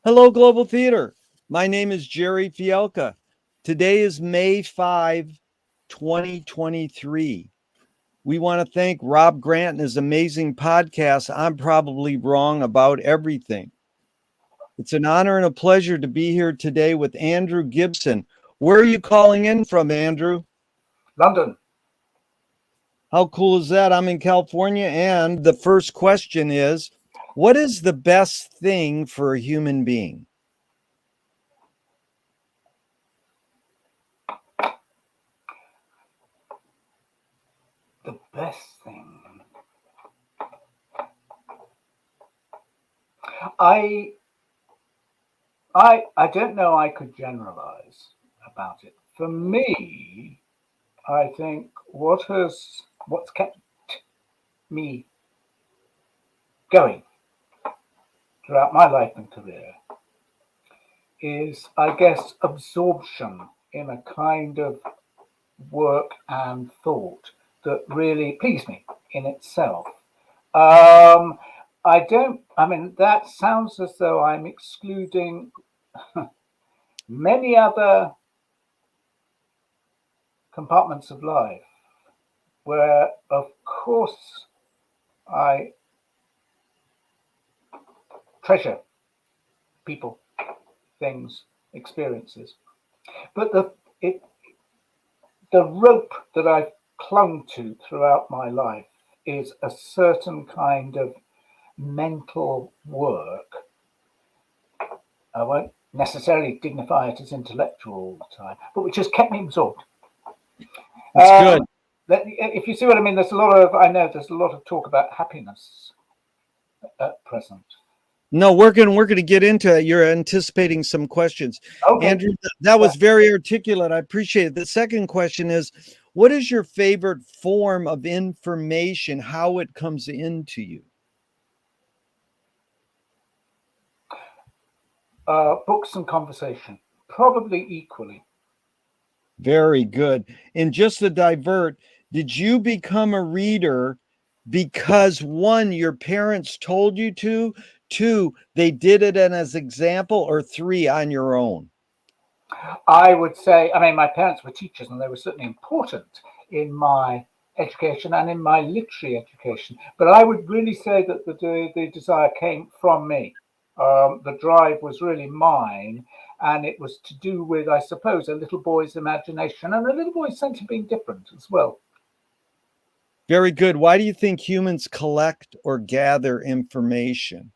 Hello, Global Theater. My name is Jerry Fielka. Today is May 5, 2023. We want to thank Rob Grant and his amazing podcast, I'm Probably Wrong About Everything. It's an honor and a pleasure to be here today with Andrew Gibson. Where are you calling in from, Andrew? London. How cool is that? I'm in California, and the first question is, what is the best thing for a human being? The best thing. I don't know I could generalize about it. For me, I think what's kept me going throughout my life and career is, I guess, absorption in a kind of work and thought that really pleased me in itself. That sounds as though I'm excluding many other compartments of life where, of course, I treasure people, things, experiences. But the rope that I've clung to throughout my life is a certain kind of mental work. I won't necessarily dignify it as intellectual all the time, but which has kept me absorbed. That's good. If you see what I mean, there's a lot of talk about happiness at present. No, we're going to get into it. You're anticipating some questions. Okay. Andrew, that was very articulate. I appreciate it. The second question is, what is your favorite form of information, how it comes into you? Books and conversation, probably equally. Very good. And just to divert, did you become a reader because one, your parents told you to, two, they did it as example, or three, on your own? I would say, my parents were teachers and they were certainly important in my education and in my literary education. But I would really say that the desire came from me. The drive was really mine, and it was to do with, I suppose, a little boy's imagination and a little boy's sense of being different as well. Very good. Why do you think humans collect or gather information?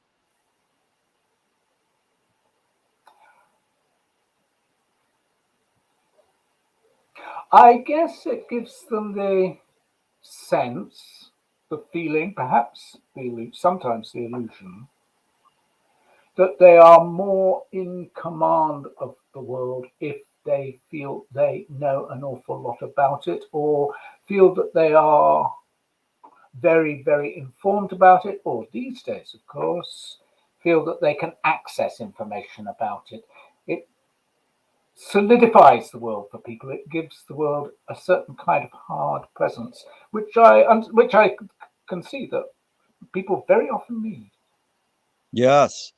I guess it gives them the sense, the feeling, perhaps sometimes the illusion, that they are more in command of the world if they feel they know an awful lot about it, or feel that they are very, very informed about it, or these days, of course, feel that they can access information about it. It solidifies the world for people. It gives the world a certain kind of hard presence, which I can see that people very often need. Yes.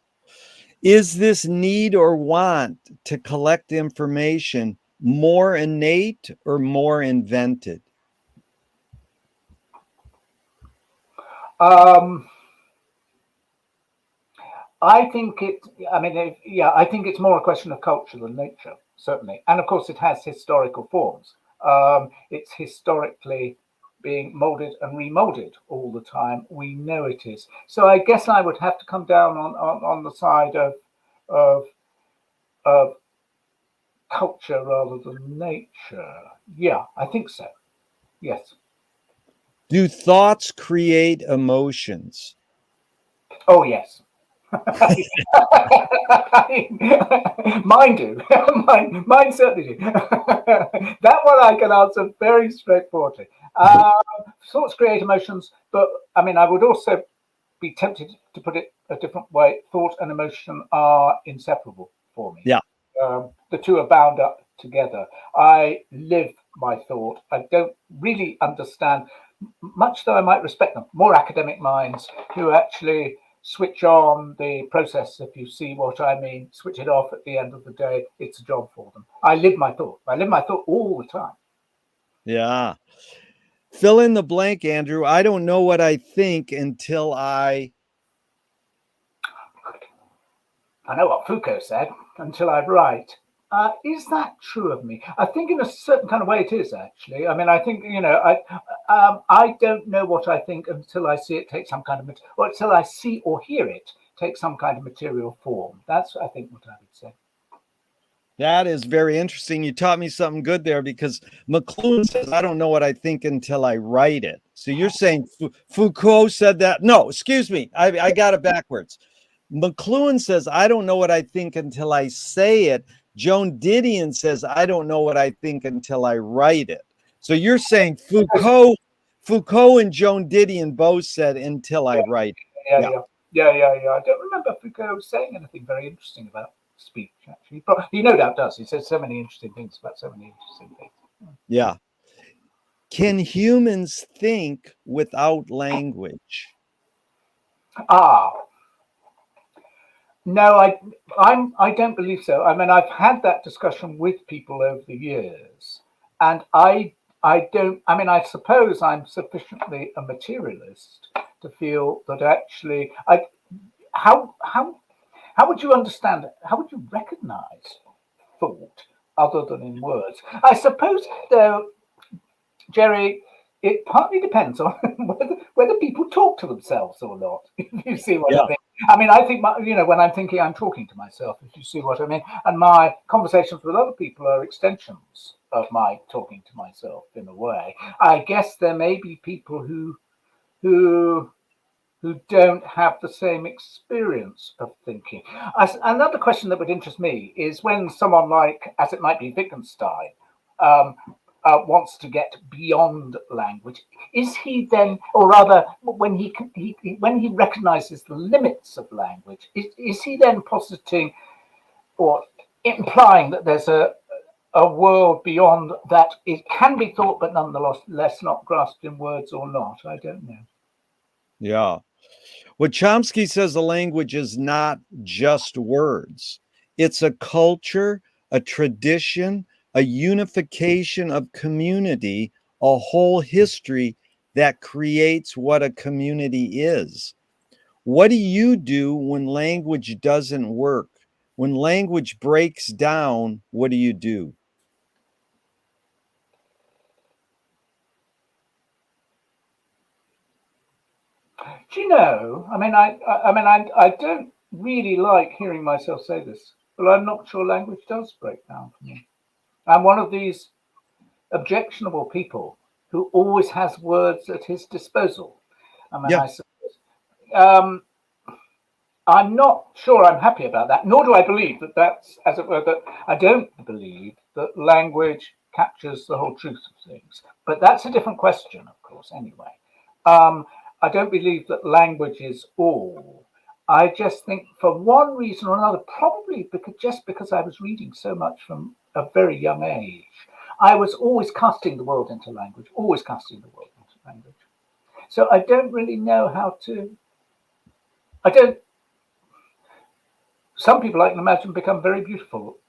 Is this need or want to collect information more innate or more invented? I think I think it's more a question of culture than nature, certainly. And of course, it has historical forms. It's historically being molded and remolded all the time. We know it is. So I guess I would have to come down on the side of, of culture rather than nature. Yeah, I think so. Yes. Do thoughts create emotions? Oh, yes. Mine do. Mine certainly do. That one I can answer very straightforwardly. Thoughts create emotions, but I would also be tempted to put it a different way. Thought and emotion are inseparable for me. Yeah. The two are bound up together. I live my thought. I don't really understand, much though I might respect them, more academic minds who actually switch on the process, if you see what I mean, switch it off at the end of the day. It's a job for them. I live my thought all the time. Yeah. Fill in the blank, Andrew. I don't know what I think until I know what Foucault said, until I write. Is that true of me? I think in a certain kind of way it is, actually. I mean, I think, I don't know what I think until I see it take some kind of, or until I see or hear it take some kind of material form. That's, I think, what I would say. That is very interesting. You taught me something good there, because McLuhan says, I don't know what I think until I write it. So you're saying Foucault said that? No, excuse me. I got it backwards. McLuhan says, I don't know what I think until I say it. Joan Didion says, I don't know what I think until I write it. So you're saying Foucault and Joan Didion both said until I write it. Yeah. I don't remember Foucault saying anything very interesting about speech, actually. But he no doubt does. He says so many interesting things about so many interesting things. Yeah. Can humans think without language? No, I don't believe so. I mean, I've had that discussion with people over the years, and I don't. I mean, I suppose I'm sufficiently a materialist to feel that actually, how would you understand it? How would you recognize thought other than in words? I suppose, though, Jerry, it partly depends on whether people talk to themselves or not. If you see what I mean. I mean, I think, when I'm thinking, I'm talking to myself, if you see what I mean. And my conversations with other people are extensions of my talking to myself in a way. I guess there may be people who don't have the same experience of thinking. Another question that would interest me is when someone like, as it might be, Wittgenstein, wants to get beyond language, is he then, or rather, when he recognizes the limits of language, is he then positing or implying that there's a world beyond that it can be thought, but nonetheless not grasped in words or not? I don't know. Yeah. What Chomsky says, a language is not just words. It's a culture, a tradition, a unification of community, a whole history that creates what a community is. What do you do when language doesn't work? When language breaks down, what do you do? Do you know? I mean, I don't really like hearing myself say this, but I'm not sure language does break down for me. I'm one of these objectionable people who always has words at his disposal. I mean, I suppose. I'm not sure I'm happy about that, nor do I believe that that's, as it were, that I don't believe that language captures the whole truth of things. But that's a different question, of course, anyway. I don't believe that language is all. I just think for one reason or another, probably because I was reading so much from a very young age, I was always casting the world into language, So I don't really know how to, some people, I can imagine, become very beautiful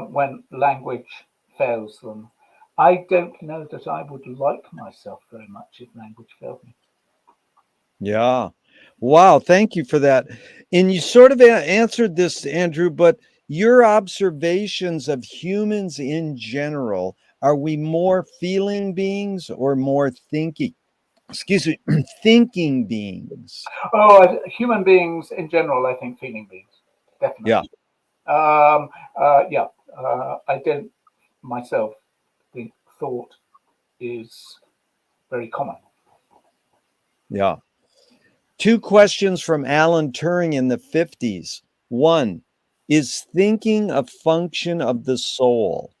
when language fails them. I don't know that I would like myself very much if language failed me. Yeah. Wow. Thank you for that. And you sort of answered this, Andrew, but your observations of humans in general, are we more feeling beings or more thinking? Excuse me, thinking beings? Human beings in general, I think feeling beings, definitely. Yeah. I don't myself think thought is very common. Yeah. Two questions from Alan Turing in the 50s. One, is thinking a function of the soul?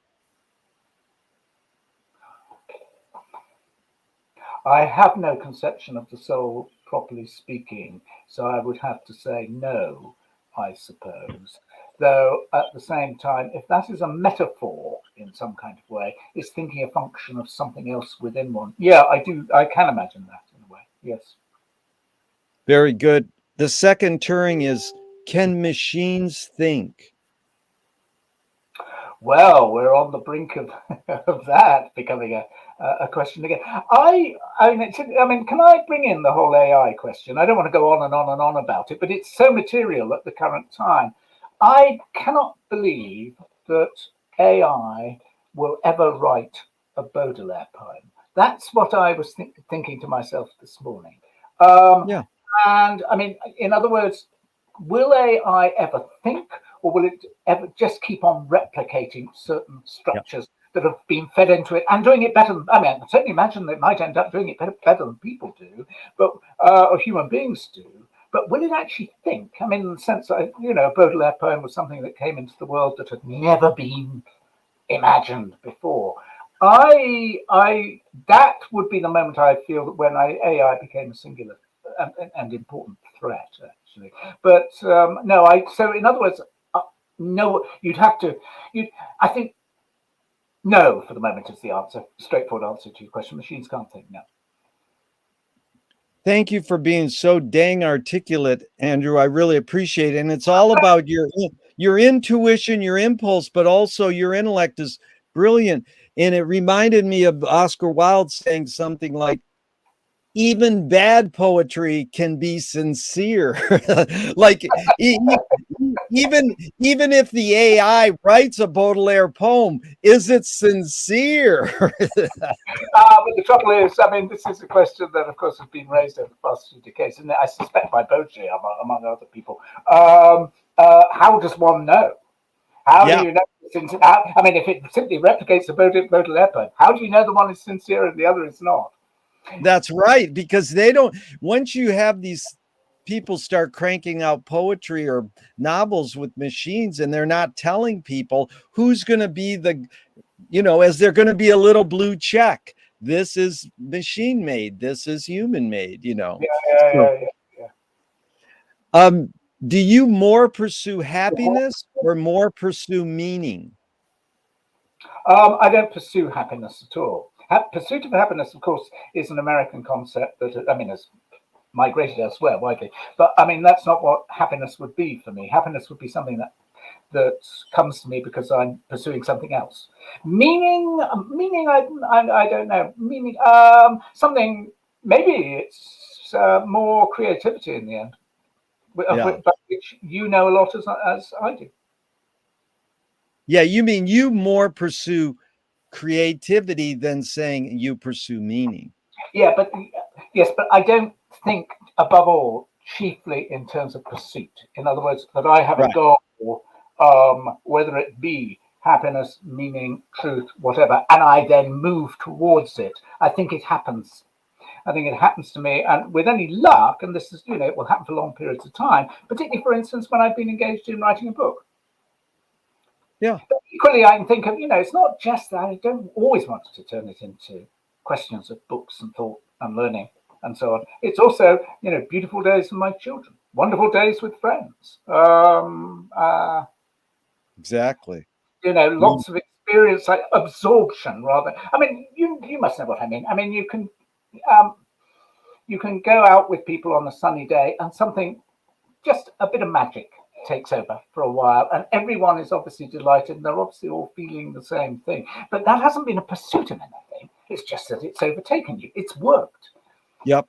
I have no conception of the soul, properly speaking, so I would have to say no, I suppose. Though at the same time, if that is a metaphor in some kind of way, is thinking a function of something else within one. Yeah, I can imagine that in a way. Yes. Very good. The second Turing is, can machines think? Well, we're on the brink of, of that becoming a question again. I mean, can I bring in the whole AI question? I don't want to go on and on and on about it, but it's so material at the current time. I cannot believe that AI will ever write a Baudelaire poem. That's what I was thinking to myself this morning. Yeah. And I mean, in other words, will AI ever think, or will it ever just keep on replicating certain structures that have been fed into it and doing it better than, I mean, I can certainly imagine that it might end up doing it better than people do, but or human beings do. But will it actually think? I mean, in the sense that, you know, a Baudelaire poem was something that came into the world that had never been imagined before. That would be the moment I feel that when AI became a singular and important threat, actually. But no, so in other words, no, I think no for the moment is the answer. Straightforward answer to your question. Machines can't think, no. Thank you for being so dang articulate, Andrew. I really appreciate it. And it's all about your intuition, your impulse, but also your intellect is brilliant. And it reminded me of Oscar Wilde saying something like, even bad poetry can be sincere. Like even if the AI writes a Baudelaire poem, is it sincere? But the trouble is, I mean, this is a question that, of course, has been raised over the past few decades, and I suspect by Baudelaire, among other people. How does one know? How do you know? I mean, if it simply replicates the Baudelaire poem, how do you know the one is sincere and the other is not? That's right, because they don't, once you have these people start cranking out poetry or novels with machines and they're not telling people who's going to be the, you know, as they're going to be a little blue check. This is machine made. This is human made, you know. Yeah. Do you more pursue happiness or more pursue meaning? I don't pursue happiness at all. Pursuit of happiness, of course, is an American concept that, I mean, has migrated elsewhere widely. But I mean, that's not what happiness would be for me. Happiness would be something that comes to me because I'm pursuing something else. Meaning, I don't know. Meaning, something, maybe it's more creativity in the end, but which you know a lot as I do. Yeah, you mean you more pursue creativity than saying you pursue meaning. Yeah, but yes, but I don't think above all chiefly in terms of pursuit. In other words, that I have a goal, whether it be happiness, meaning, truth, whatever, and I then move towards it. I think it happens. I think it happens to me, and with any luck, and this is, you know, it will happen for long periods of time, particularly, for instance, when I've been engaged in writing a book. Yeah. But equally, I can think of, you know, it's not just that I don't always want to turn it into questions of books and thought and learning and so on. It's also, you know, beautiful days with my children, wonderful days with friends. Exactly. You know, lots of experience, like absorption, rather. I mean, you must know what I mean. I mean, you can go out with people on a sunny day and something, just a bit of magic takes over for a while, and everyone is obviously delighted, and they're obviously all feeling the same thing. But that hasn't been a pursuit of anything. It's just that it's overtaken you. It's worked. Yep.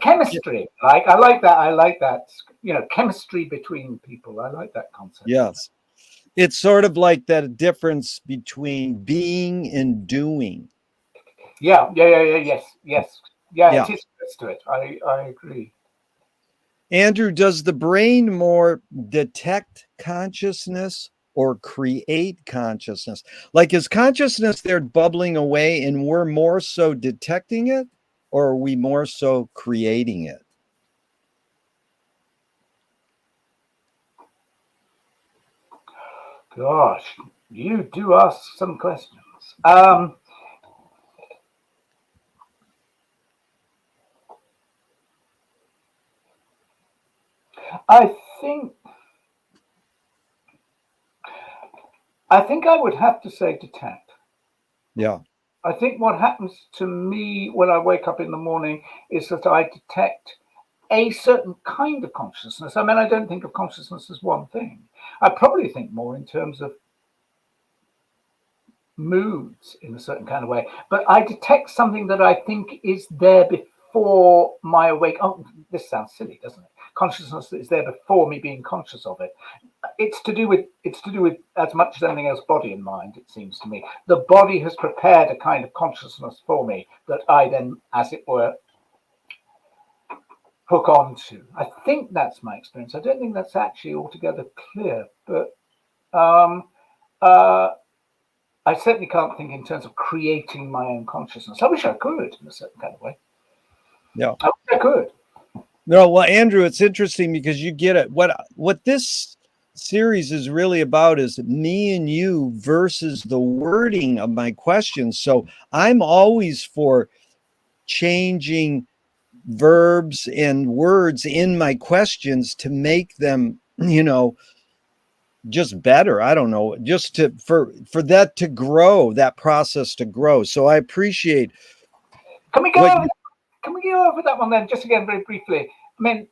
Chemistry, like I like that. You know, chemistry between people. I like that concept. Yes. It's sort of like that difference between being and doing. Yes. Yeah, it is close to it. I agree. Andrew, does the brain more detect consciousness or create consciousness? Like, is consciousness there bubbling away and we're more so detecting it, or are we more so creating it? Gosh, you do ask some questions. I think I would have to say detect. Yeah. I think what happens to me when I wake up in the morning is that I detect a certain kind of consciousness. I mean, I don't think of consciousness as one thing. I probably think more in terms of moods in a certain kind of way, but I detect something that I think is there before my awake. Oh, this sounds silly, doesn't it? Consciousness is there before me being conscious of it. It's to do with as much as anything else, body and mind. It seems to me the body has prepared a kind of consciousness for me that I then, as it were, hook on to. I think that's my experience. I don't think that's actually altogether clear, but I certainly can't think in terms of creating my own consciousness. I wish I could in a certain kind of way. Yeah, I wish I could. No, well, Andrew, it's interesting because you get it. What this series is really about is me and you versus the wording of my questions. So I'm always for changing verbs and words in my questions to make them, just better. I don't know, just to for that to grow, that process to grow. So I appreciate. Can we go over that one then, just again very briefly? I mean,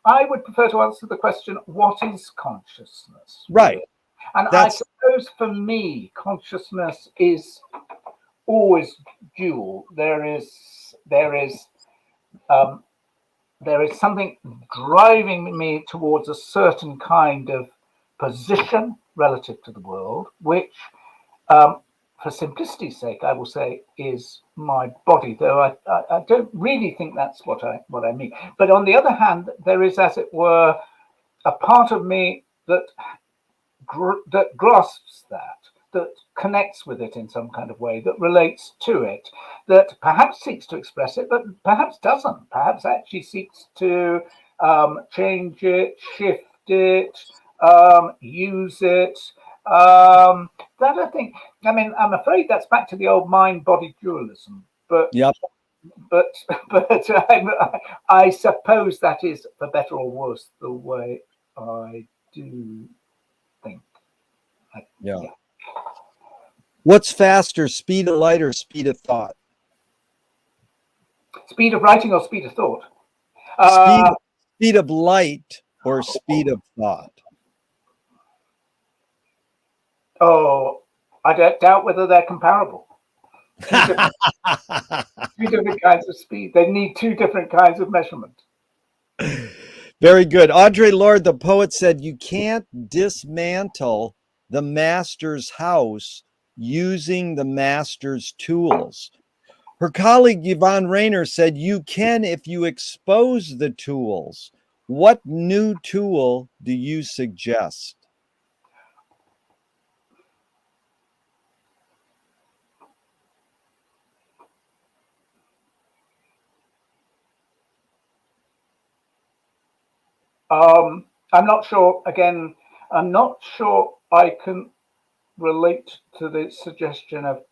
I would prefer to answer the question, what is consciousness? Right. Really? And I suppose for me, consciousness is always dual. There is something driving me towards a certain kind of position relative to the world, which, for simplicity's sake, I will say is my body, though I don't really think that's what I mean. But on the other hand, there is, as it were, a part of me that grasps that connects with it in some kind of way, that relates to it, that perhaps seeks to express it, but perhaps doesn't, perhaps actually seeks to change it, shift it, use it. That I think, I mean, I'm afraid that's back to the old mind-body dualism, but Yep. but I suppose that is, for better or worse, the way I do think. Yeah. What's faster, speed of light or speed of thought? Speed of writing or speed of thought? Speed of light or speed of thought? Oh, I doubt whether they're comparable. Two different kinds of speed. They need two different kinds of measurement. Very good. Audre Lorde, the poet, said, "You can't dismantle the master's house using the master's tools." Her colleague Yvonne Rayner said, "You can if you expose the tools." What new tool do you suggest? I'm not sure. Again, I'm not sure I can relate to the suggestion of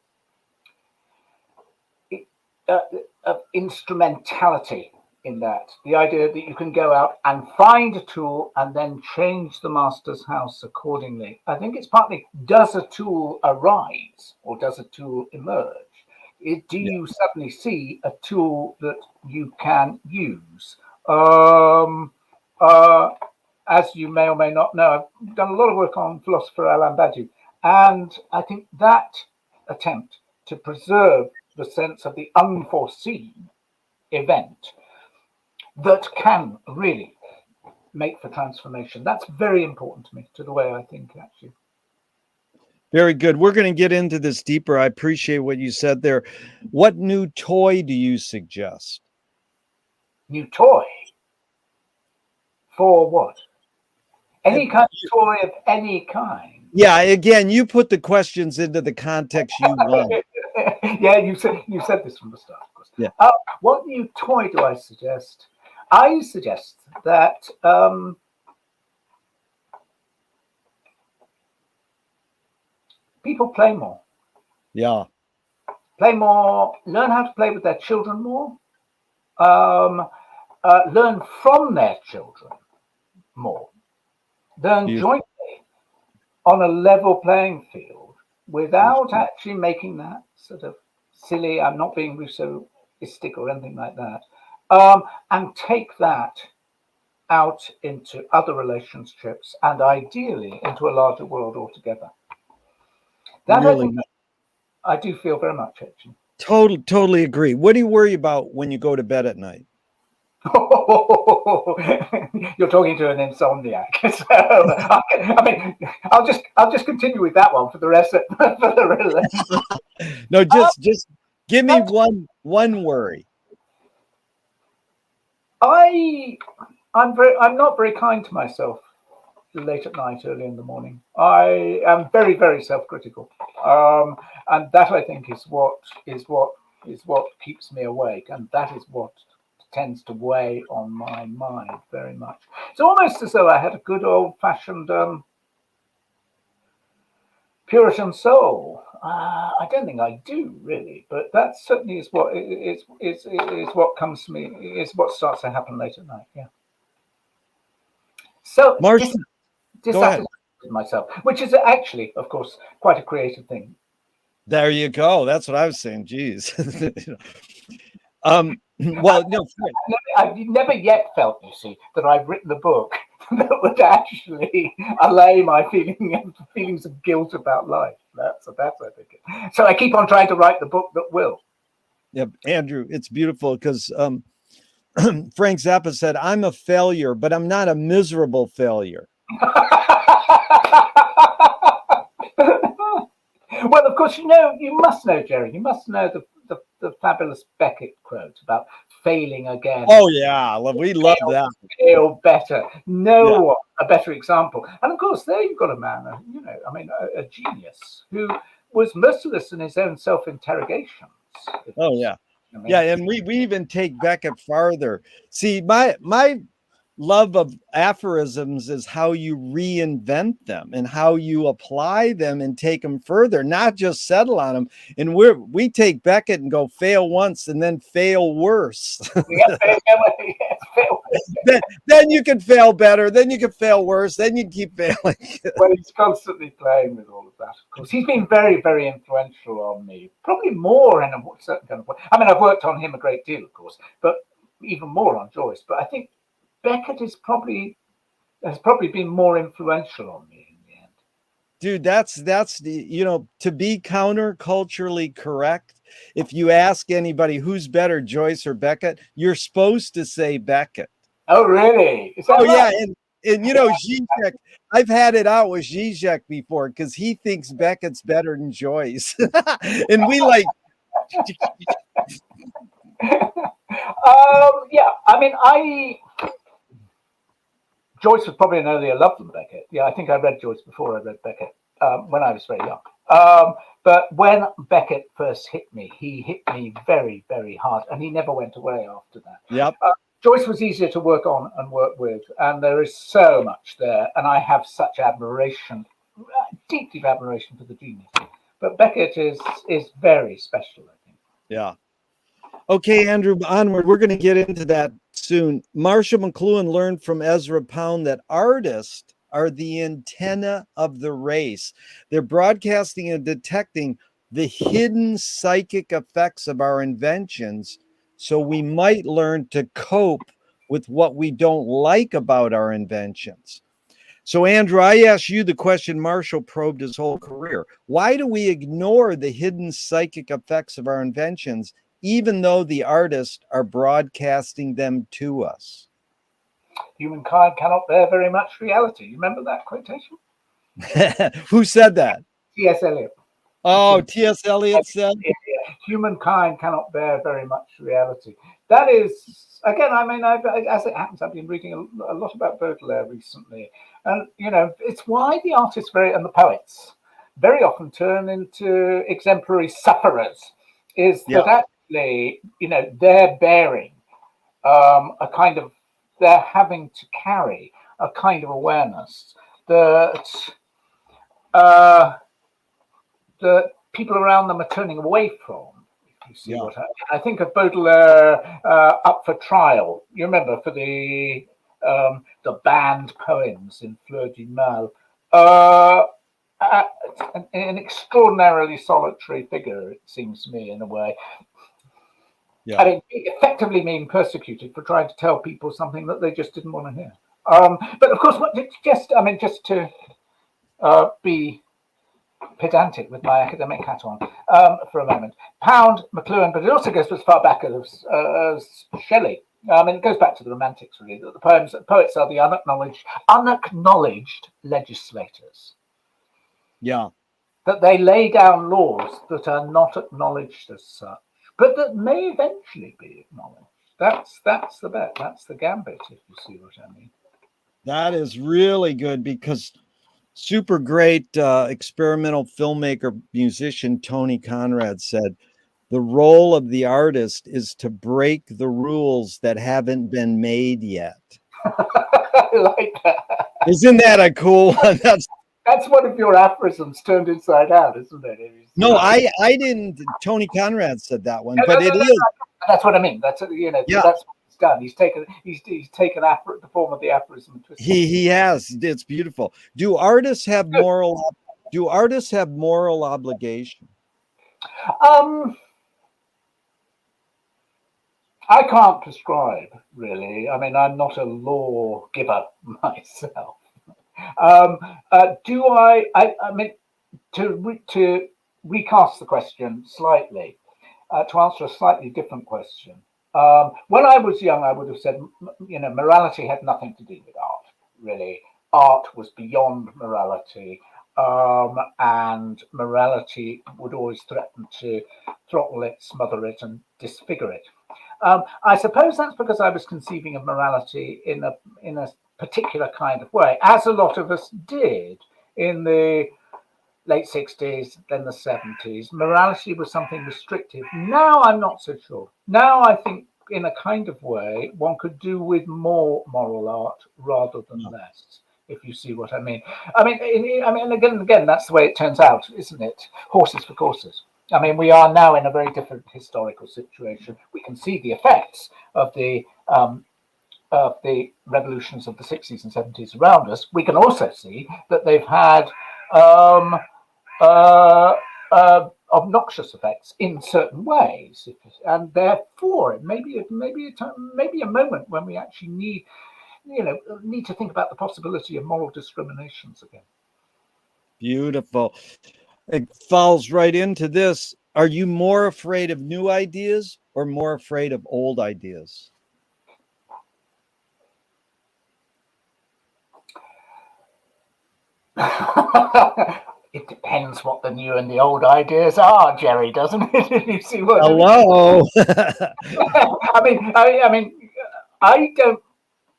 instrumentality in that. The idea that you can go out and find a tool and then change the master's house accordingly. I think it's partly, does a tool arise or does a tool emerge? Do you suddenly see a tool that you can use? As you may or may not know, I've done a lot of work on philosopher Alain Badiou, and I think that attempt to preserve the sense of the unforeseen event that can really make for transformation, that's very important to me, to the way I think, actually. Very good. We're going to get into this deeper. I appreciate what you said there. What new toy do you suggest? New toy? For what? Any kind of toy of any kind. Yeah, again, you put the questions into the context you want. Yeah, you said this from the start, of course. Yeah. What new toy do I suggest? I suggest that people play more. Yeah. Play more, learn how to play with their children more, learn from their children more, learn jointly on a level playing field without actually making that sort of silly, I'm not being Rousseauistic or anything like that, and take that out into other relationships and ideally into a larger world altogether. That Really, I do feel very much, actually. totally agree. What do you worry about when you go to bed at night? You're talking to an insomniac. So, I mean, I'll just continue with that one for the rest of for the rest. No, just give me one worry. I'm not very kind to myself late at night, early in the morning. I am very, very self-critical, and that I think is what keeps me awake, and that is what tends to weigh on my mind very much. It's almost as though I had a good old-fashioned Puritan soul. I don't think I do really, but that certainly is what is what comes to me. Is what starts to happen late at night. Yeah. So Marshall, go ahead. dissatisfied with myself, which is actually, of course, quite a creative thing. There you go. That's what I was saying. Geez. Well, no, I've never yet felt, you see, that I've written a book that would actually allay my feelings of guilt about life. That's I think. So I keep on trying to write the book that will. Yep, Andrew, it's beautiful because Frank Zappa said, "I'm a failure, but I'm not a miserable failure." Well, of course, you must know, Jerry. You must know the fabulous Beckett quote about failing again. Oh yeah, we love that. Feel better. No one a better example. And of course, there you've got a man, a genius who was merciless in his own self-interrogations. Oh yeah, yeah, and we even take Beckett farther. See, my love of aphorisms is how you reinvent them and how you apply them and take them further, not just settle on them. And we take Beckett and go fail once and then fail worse. Then you can fail better, then you can fail worse, then you keep failing. Well, he's constantly playing with all of that. Of course, he's been very, very influential on me. Probably more in a certain kind of way. I mean, I've worked on him a great deal, of course, but even more on Joyce. But I think Beckett has probably been more influential on me in the end. Dude, that's the to be counterculturally correct. If you ask anybody who's better, Joyce or Beckett, you're supposed to say Beckett. Oh, really? Oh, right? Yeah, and Zizek, I've had it out with Zizek before because he thinks Beckett's better than Joyce, and we like. Yeah, I mean, Joyce was probably an earlier love than Beckett. Yeah, I think I read Joyce before I read Beckett when I was very young. But when Beckett first hit me, he hit me very, very hard, and he never went away after that. Yep. Joyce was easier to work on and work with, and there is so much there, and I have such admiration, deep, deep admiration for the genius. But Beckett is very special, I think. Yeah. Okay, Andrew, onward. We're going to get into that soon. Marshall McLuhan learned from Ezra Pound that artists are the antenna of the race. They're broadcasting and detecting the hidden psychic effects of our inventions, so we might learn to cope with what we don't like about our inventions. So, Andrew, I asked you the question Marshall probed his whole career. Why do we ignore the hidden psychic effects of our inventions, even though the artists are broadcasting them to us? Humankind cannot bear very much reality. You remember that quotation? Who said that? T.S. Eliot. Oh, T.S. Eliot said? Humankind cannot bear very much reality. That is, again, I mean, as it happens, I've been reading a lot about Baudelaire recently. And, it's why the artists and the poets very often turn into exemplary sufferers, is that actually, they're bearing a kind of, they're having to carry a kind of awareness that that people around them are turning away from. If you see what I think of Baudelaire, Up for Trial. You remember, for the banned poems in Fleur du Mal. An extraordinarily solitary figure, it seems to me, in a way. Yeah. And it effectively being persecuted for trying to tell people something that they just didn't want to hear. But of course, just to be pedantic with my academic hat on for a moment, Pound, McLuhan, but it also goes as far back as Shelley. It goes back to the Romantics, really, that the poets are the unacknowledged legislators. Yeah. That they lay down laws that are not acknowledged as such, but that may eventually be acknowledged. That's the bet. That's the gambit, if you see what I mean. That is really good, because super great experimental filmmaker, musician Tony Conrad said, the role of the artist is to break the rules that haven't been made yet. I like that. Isn't that a cool one? That's one of your aphorisms turned inside out, isn't it? No, I didn't. Tony Conrad said that one, but it is. That's what I mean. That's that's what he's done. He's taken the form of the aphorism and twisted. He has. It's beautiful. Do artists have moral obligation? I can't prescribe, really. I'm not a law giver myself. Do I? To recast the question slightly, to answer a slightly different question. When I was young, I would have said, morality had nothing to do with art, really. Art was beyond morality, and morality would always threaten to throttle it, smother it, and disfigure it. I suppose that's because I was conceiving of morality in a particular kind of way, as a lot of us did in the late 60s, then the 70s. Morality was something restrictive. Now I'm not so sure. Now I think, in a kind of way, one could do with more moral art rather than less, if you see what I mean. Again, that's the way it turns out, isn't it? Horses for courses. We are now in a very different historical situation. We can see the effects of the revolutions of the 60s and 70s around us. We can also see that they've had obnoxious effects in certain ways, and therefore it may be a moment when we actually need to think about the possibility of moral discriminations again. Beautiful. It falls right into this. Are you more afraid of new ideas or more afraid of old ideas? It depends what the new and the old ideas are, Jerry, doesn't it? You see what Hello. I don't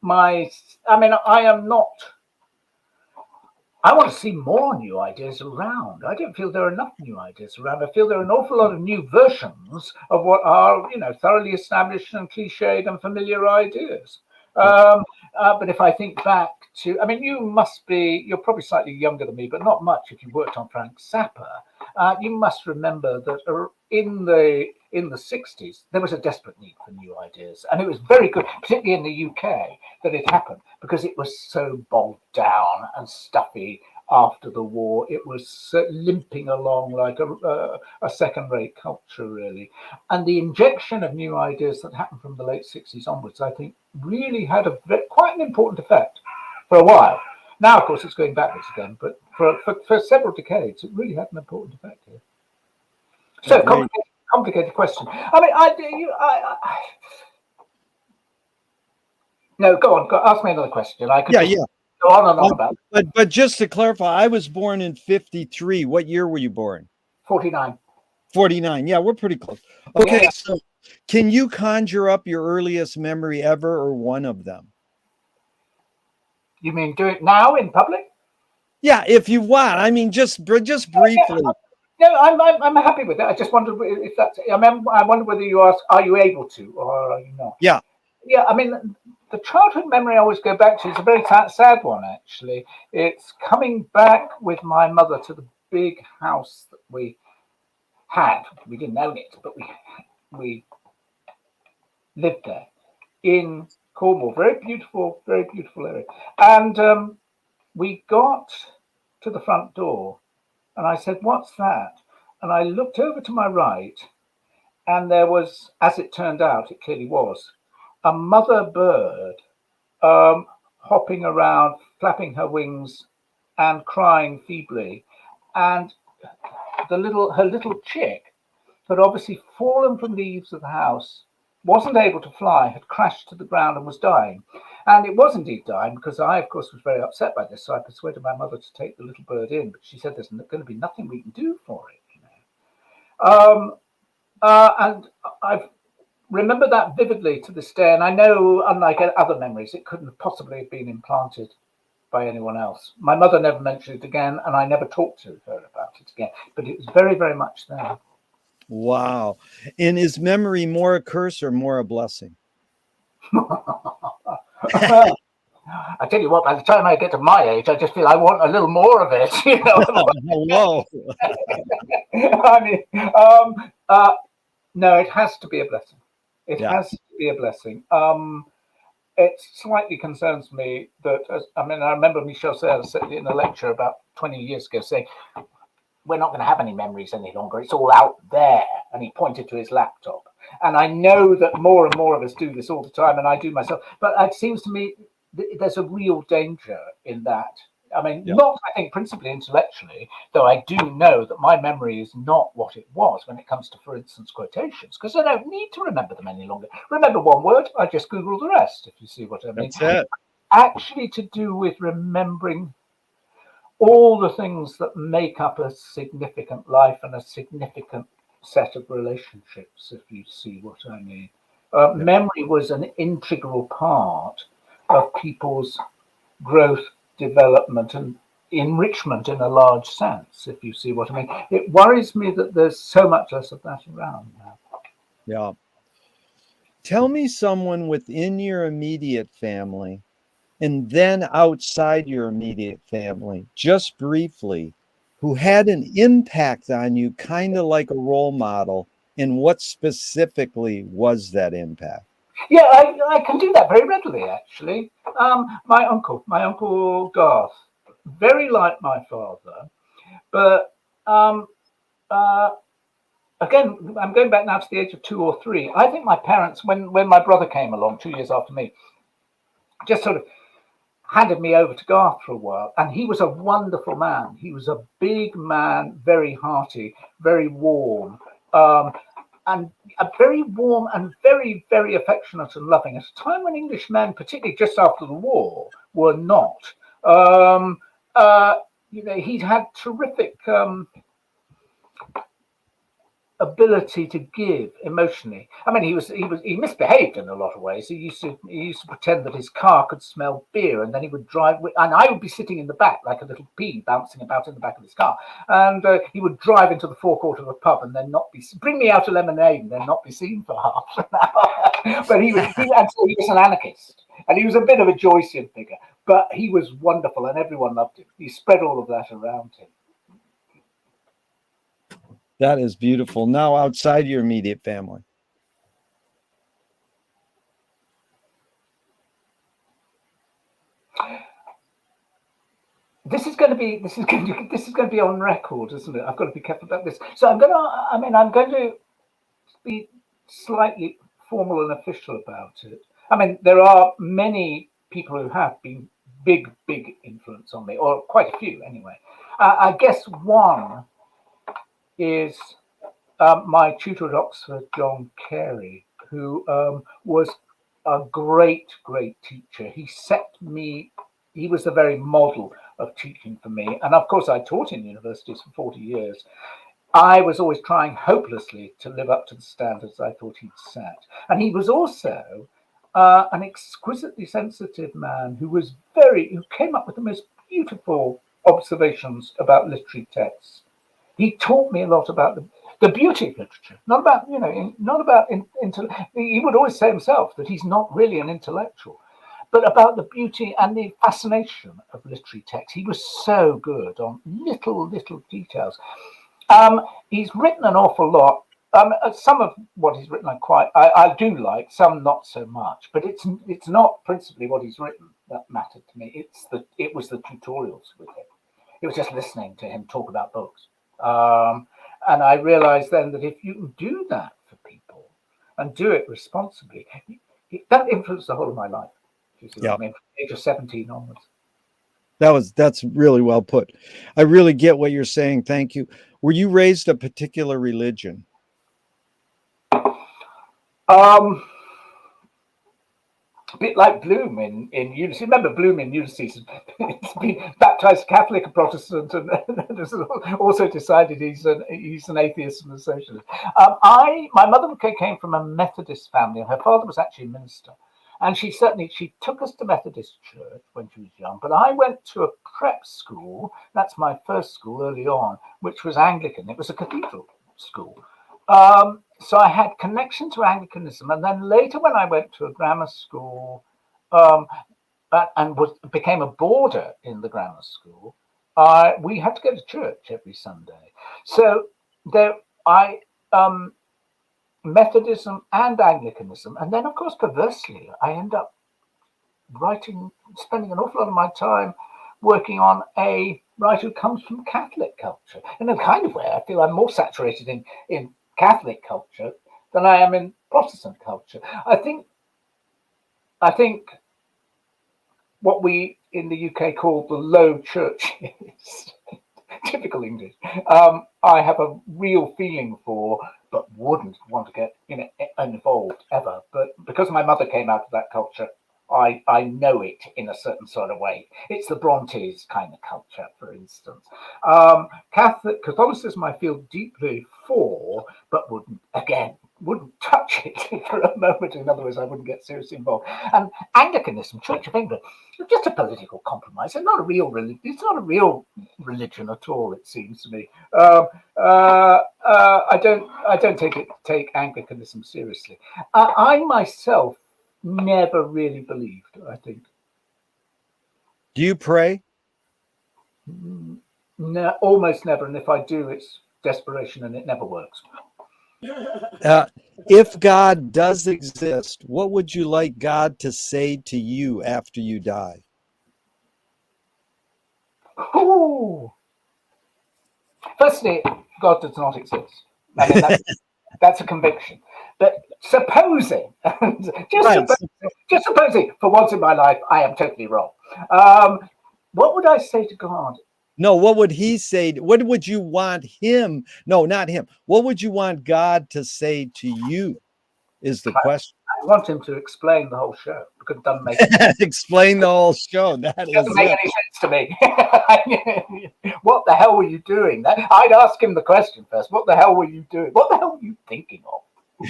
mind. I am not. I want to see more new ideas around. I don't feel there are enough new ideas around. I feel there are an awful lot of new versions of what are, thoroughly established and cliched and familiar ideas. But if I think back to, you're probably slightly younger than me, but not much if you worked on Frank Zappa. You must remember that in the 60s, there was a desperate need for new ideas. And it was very good, particularly in the UK, that it happened, because it was so bogged down and stuffy after the war. It was limping along like a second-rate culture, really. And the injection of new ideas that happened from the late 60s onwards, I think, really had quite an important effect for a while. Now, of course, it's going backwards again, but for several decades, it really had an important effect here. So, complicated question. No, go on. Ask me another question. I could go on and on about it. But just to clarify, I was born in 53. What year were you born? 49. 49. Yeah, we're pretty close. Okay, yeah. So can you conjure up your earliest memory ever, or one of them? You mean do it now in public? Yeah, if you want. Just briefly. No, I'm happy with it. I just wondered if that's. I wonder whether you ask, are you able to, or are you not? Yeah. Yeah. The childhood memory I always go back to is a very sad one, actually. It's coming back with my mother to the big house that we had. We didn't own it, but we lived there in Cornwall. Very beautiful area. And we got to the front door, and I said, "What's that?" And I looked over to my right, and there was, as it turned out, it clearly was, a mother bird hopping around, flapping her wings and crying feebly. And her little chick had obviously fallen from the eaves of the house, wasn't able to fly, had crashed to the ground and was dying. And it was indeed dying, because I, of course, was very upset by this. So I persuaded my mother to take the little bird in, but she said there's going to be nothing we can do for it. And I remember that vividly to this day. And I know, unlike other memories, it couldn't possibly have been implanted by anyone else. My mother never mentioned it again, and I never talked to her about it again. But it was very, very much there. Wow. And is memory more a curse or more a blessing? I tell you what, by the time I get to my age, I just feel I want a little more of it. You know. Hello. I mean, no, it has to be a blessing. It has to be a blessing. It slightly concerns me that, I remember Michel Serres said in a lecture about 20 years ago saying, we're not going to have any memories any longer. It's all out there. And he pointed to his laptop. And I know that more and more of us do this all the time, and I do myself. But it seems to me there's a real danger in that. I mean, not, I think, principally intellectually, though I do know that my memory is not what it was when it comes to, for instance, quotations, because I don't need to remember them any longer. Remember one word, I just Google the rest, if you see what I mean. That's it. Actually, to do with remembering all the things that make up a significant life and a significant set of relationships, if you see what I mean. Memory was an integral part of people's growth, development, and enrichment in a large sense, if you see what I mean. It worries me that there's so much less of that around now. Yeah. Tell me someone within your immediate family and then outside your immediate family, just briefly, who had an impact on you, kind of like a role model, and what specifically was that impact? Yeah, I can do that very readily, actually. My uncle Garth, very like my father, but again, I'm going back now to the age of 2 or 3. I think my parents, when my brother came along 2 years after me, just sort of handed me over to Garth for a while. And he was a wonderful man. He was a big man, very hearty, very warm, and very warm and very, very affectionate and loving at a time when English men, particularly just after the war, were not. He'd had terrific ability to give emotionally. I mean, he misbehaved in a lot of ways. He used to pretend that his car could smell beer, and then he would drive, and I would be sitting in the back like a little pea bouncing about in the back of his car, and he would drive into the forecourt of a pub and then not be bring me out a lemonade and then not be seen for half an hour. But he was an anarchist, and he was a bit of a Joycean figure, but he was wonderful, and everyone loved him. He spread all of that around him. That is beautiful. Now, outside your immediate family. This is going to be on record, isn't it? I've got to be careful about this. So I'm going to be slightly formal and official about it. I mean, there are many people who have been big influence on me, or quite a few anyway. I guess one is my tutor at Oxford, John Carey, who was a great teacher. He was the very model of teaching for me. And of course, I taught in universities for 40 years. I was always trying hopelessly to live up to the standards I thought he'd set. And he was also an exquisitely sensitive man who came up with the most beautiful observations about literary texts. He taught me a lot about the beauty of literature, not about he would always say himself that he's not really an intellectual, but about the beauty and the fascination of literary text. He was so good on little details. He's written an awful lot. Some of what he's written I do like, some not so much. But it's not principally what he's written that mattered to me. It was the tutorials with him. It was just listening to him talk about books. And I realized then that if you can do that for people, and do it responsibly, that influenced the whole of my life. You see what I mean? From the age of 17 onwards. That's really well put. I really get what you're saying. Thank you. Were you raised a particular religion? A bit like Bloom in Unity. Remember Bloom in Unity has been baptized Catholic and Protestant, and has also decided he's an atheist and a socialist. My mother came from a Methodist family, and her father was actually a minister. And she took us to Methodist church when she was young. But I went to a prep school. That's my first school early on, which was Anglican. It was a cathedral school. So I had connection to Anglicanism, and then later when I went to a grammar school and became a boarder in the grammar school, we had to go to church every Sunday. So Methodism and Anglicanism, and then of course perversely I end up spending an awful lot of my time working on a writer who comes from Catholic culture. In a kind of way, I feel I'm more saturated in Catholic culture than I am in Protestant culture. I think what we in the UK call the low churches, typical English, I have a real feeling for, but wouldn't want to get involved ever. But because my mother came out of that culture, I know it in a certain sort of way. It's the Brontes kind of culture, for instance. Catholicism I feel deeply for, but wouldn't touch it for a moment. In other words, I wouldn't get seriously involved. And Anglicanism, Church of England, it's just a political compromise. It's not a real religion. It's not a real religion at all, it seems to me. I don't take Anglicanism seriously. I myself never really believed, I think. Do you pray? No, almost never. And if I do, it's desperation and it never works. If God does exist, what would you like God to say to you after you die? Ooh. Firstly, God does not exist. I mean, that's a conviction. But supposing, just supposing, for once in my life, I am totally wrong. What would I say to God? No, what would he say? What would you want him? No, not him. What would you want God to say to you is the question. I want him to explain the whole show because it doesn't make sense. Explain the whole show. That doesn't make any sense to me. What the hell were you doing? I'd ask him the question first. What the hell were you doing? What the hell were you thinking of?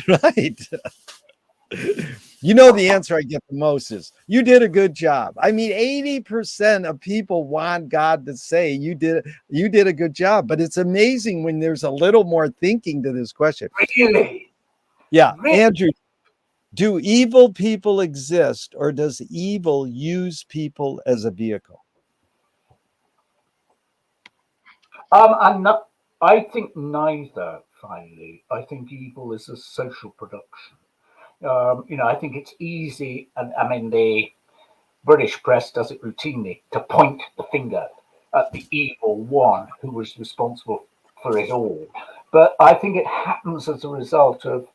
Right. You know, the answer I get the most is you did a good job. I mean, 80% of people want God to say you did a good job, but it's amazing when there's a little more thinking to this question. Really? Yeah. Really? Andrew, do evil people exist, or does evil use people as a vehicle? I think neither, finally. I think evil is a social production. I think it's easy, and I mean, the British press does it routinely, to point the finger at the evil one who was responsible for it all. But I think it happens as a result of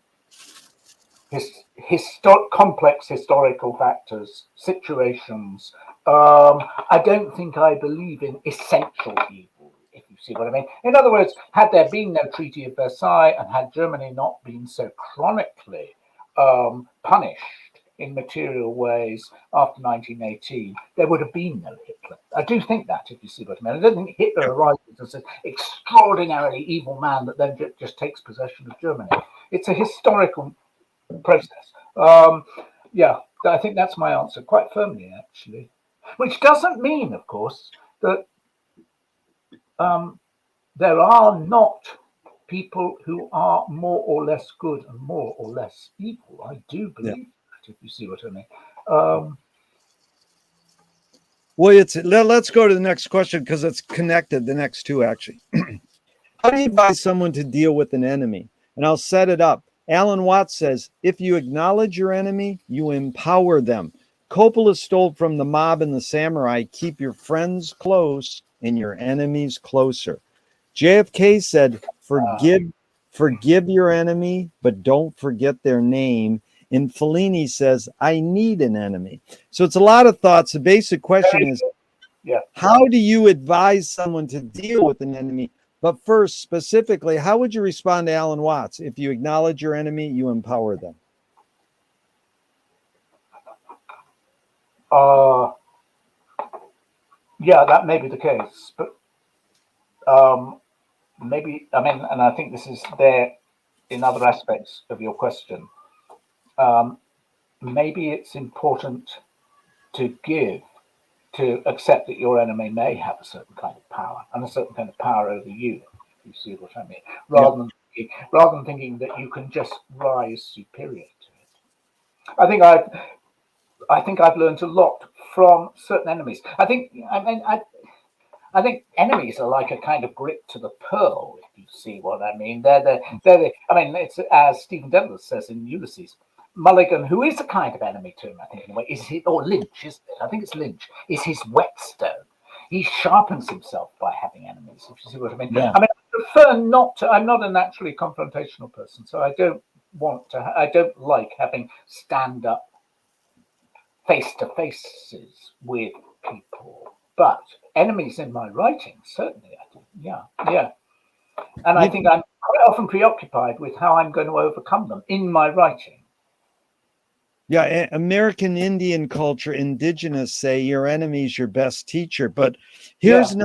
complex historical factors, situations. I don't think I believe in essential evil, if you see what I mean. In other words, had there been no Treaty of Versailles and had Germany not been so chronically punished in material ways after 1918, there would have been no Hitler. I do think that, if you see what I mean. I don't think Hitler arises as an extraordinarily evil man that then just takes possession of Germany. It's a historical process. I think that's my answer, quite firmly, actually. Which doesn't mean, of course, that there are not people who are more or less good and more or less evil. I do believe that, if you see what I mean. Well, let's go to the next question because it's connected, the next two, actually. How do you advise someone to deal with an enemy? And I'll set it up. Alan Watts says, if you acknowledge your enemy, you empower them. Coppola stole from the mob and the samurai, keep your friends close and your enemies closer. JFK said, Forgive your enemy, but don't forget their name. And Fellini says, I need an enemy. So it's a lot of thoughts. The basic question is, Yeah. how do you advise someone to deal with an enemy? But first, specifically, how would you respond to Alan Watts? If you acknowledge your enemy, you empower them. Yeah, that may be the case, but maybe, I mean, and I think this is there in other aspects of your question. Maybe it's important to accept that your enemy may have a certain kind of power and a certain kind of power over you, if you see what I mean, rather than thinking that you can just rise superior to it. I think I've learned a lot from certain enemies. I think enemies are like a kind of grip to the pearl, if you see what I mean. I mean, it's as Stephen Douglas says in Ulysses, Mulligan, who is a kind of enemy to him, I think, in a way, is he, or Lynch, isn't it? I think it's Lynch, is his whetstone. He sharpens himself by having enemies, if you see what I mean. Yeah. I mean, I prefer not to, I'm not a naturally confrontational person, so I don't like having stand-up face-to-faces with people. But enemies in my writing, certainly I do. Yeah. And I think I'm quite often preoccupied with how I'm going to overcome them in my writing. Yeah, American Indian culture, indigenous say your enemy is your best teacher. But here's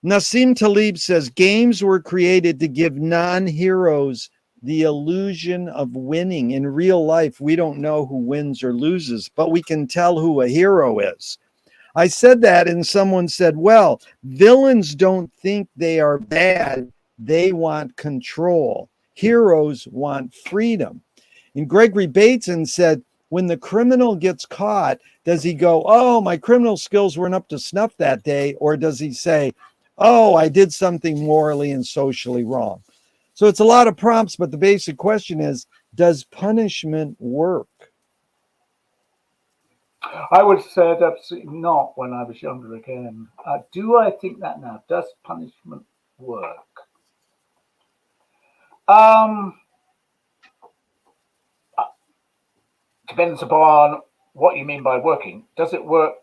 Nassim Taleb says games were created to give non-heroes the illusion of winning. In real life, we don't know who wins or loses, but we can tell who a hero is. I said that, and someone said, well, villains don't think they are bad. They want control. Heroes want freedom. And Gregory Bateson said, when the criminal gets caught, does he go, oh, my criminal skills weren't up to snuff that day? Or does he say, oh, I did something morally and socially wrong? So it's a lot of prompts, but the basic question is, does punishment work? I would have said absolutely not when I was younger again. Do I think that now? Does punishment work? Depends upon what you mean by working. Does it work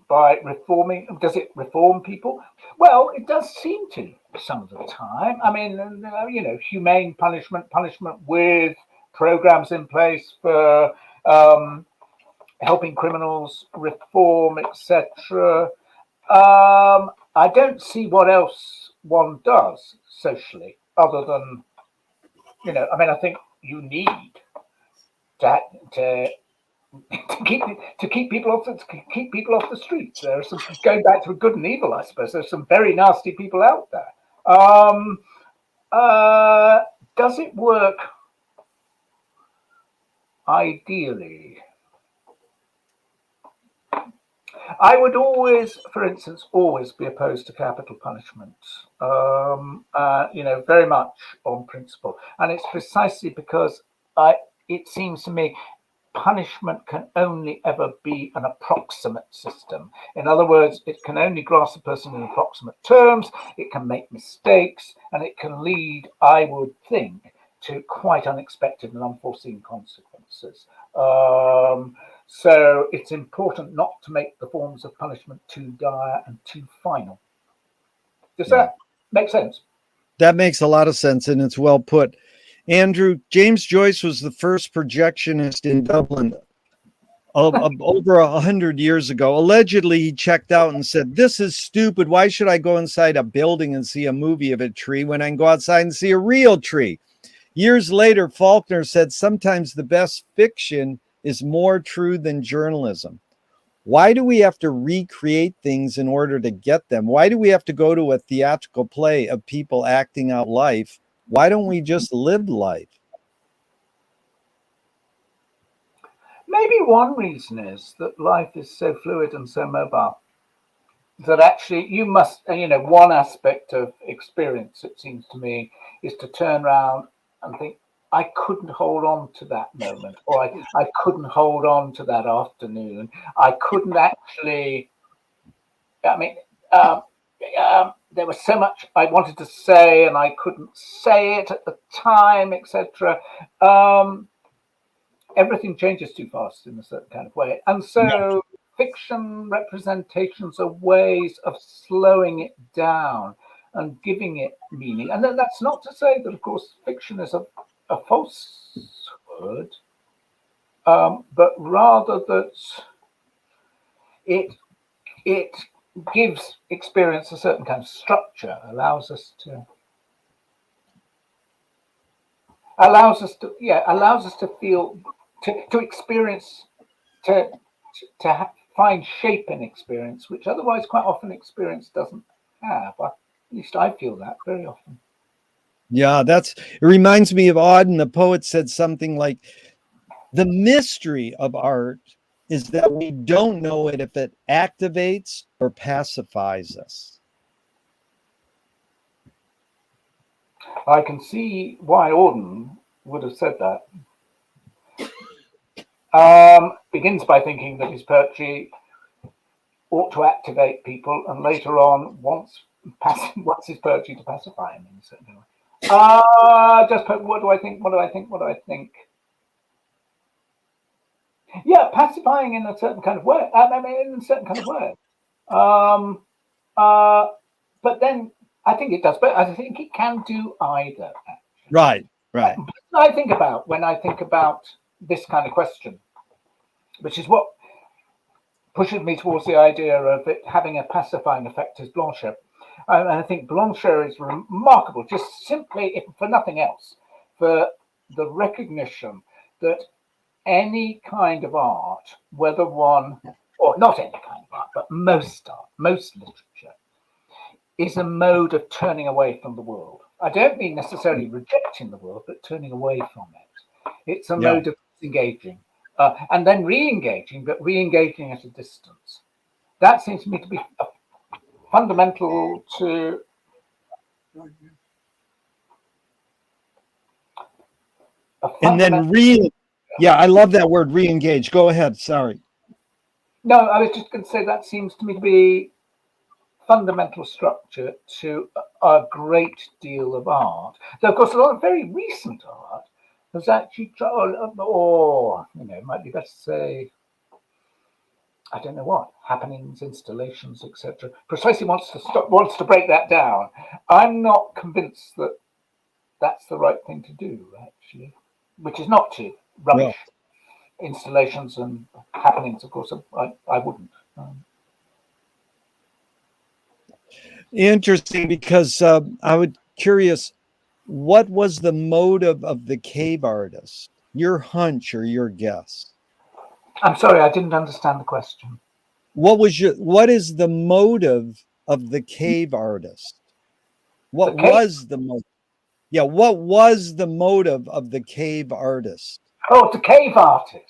by reforming? Does it reform people? Well, it does seem to some of the time. I mean, humane punishment with programs in place for helping criminals reform, etc. I don't see what else one does socially other than, I mean, I think you need to keep people off the streets. There are some, going back to good and evil, I suppose. There's some very nasty people out there. Does it work? Ideally, I would always, for instance, be opposed to capital punishment. Very much on principle, and it's precisely because it seems to me punishment can only ever be an approximate system. In other words, it can only grasp a person in approximate terms, it can make mistakes, and it can lead, I would think, to quite unexpected and unforeseen consequences. So it's important not to make the forms of punishment too dire and too final. Does that make sense? That makes a lot of sense, and it's well put. Andrew, James Joyce was the first projectionist in Dublin over 100 years ago. Allegedly, he checked out and said, this is stupid. Why should I go inside a building and see a movie of a tree when I can go outside and see a real tree? Years later, Faulkner said, sometimes the best fiction is more true than journalism. Why do we have to recreate things in order to get them? Why do we have to go to a theatrical play of people acting out life? Why don't we just live life? Maybe one reason is that life is so fluid and so mobile that actually you must, one aspect of experience, it seems to me, is to turn around and think, I couldn't hold on to that moment, or I couldn't hold on to that afternoon. I couldn't actually, there was so much I wanted to say and I couldn't say it at the time, etc. Everything changes too fast in a certain kind of way. And so fiction representations are ways of slowing it down and giving it meaning. And then that's not to say that, of course, fiction is a falsehood, but rather that it gives experience a certain kind of structure, allows us to feel, to experience, to find shape in experience, which otherwise quite often experience doesn't have. At least I feel that very often. Yeah, it reminds me of Auden, the poet said something like, the mystery of art is that we don't know if it activates or pacifies us. I can see why Auden would have said that. Begins by thinking that his poetry ought to activate people, and later on wants his poetry to pacify him in a certain way. What do I think? Yeah, pacifying in a certain kind of way. But then I think it does. But I think it can do either. Actually. Right. When I think about this kind of question, which is what pushes me towards the idea of it having a pacifying effect, is Blanchard. And I think Blanchard is remarkable, just simply, if for nothing else, for the recognition that any kind of art, whether one, or not any kind of art, but most art, most literature, is a mode of turning away from the world. I don't mean necessarily rejecting the world, but turning away from it. It's a mode of disengaging, and then re-engaging, but re-engaging at a distance. That seems to me to be fundamental to and then I love that word, re-engage. Go ahead. Sorry. No, I was just going to say that seems to me to be fundamental structure to a great deal of art. Though, of course, a lot of very recent art has actually, it might be better to say, I don't know what, happenings, installations, etc. Precisely wants to break that down. I'm not convinced that that's the right thing to do, actually, which is not to rubbish installations and happenings. Of course, I wouldn't. Interesting, because I was curious, what was the motive of the cave artist? Your hunch or your guess? I'm sorry, I didn't understand the question. What is the motive of the cave artist? What was the motive? Yeah, what was the motive of the cave artist? Oh, the cave artist.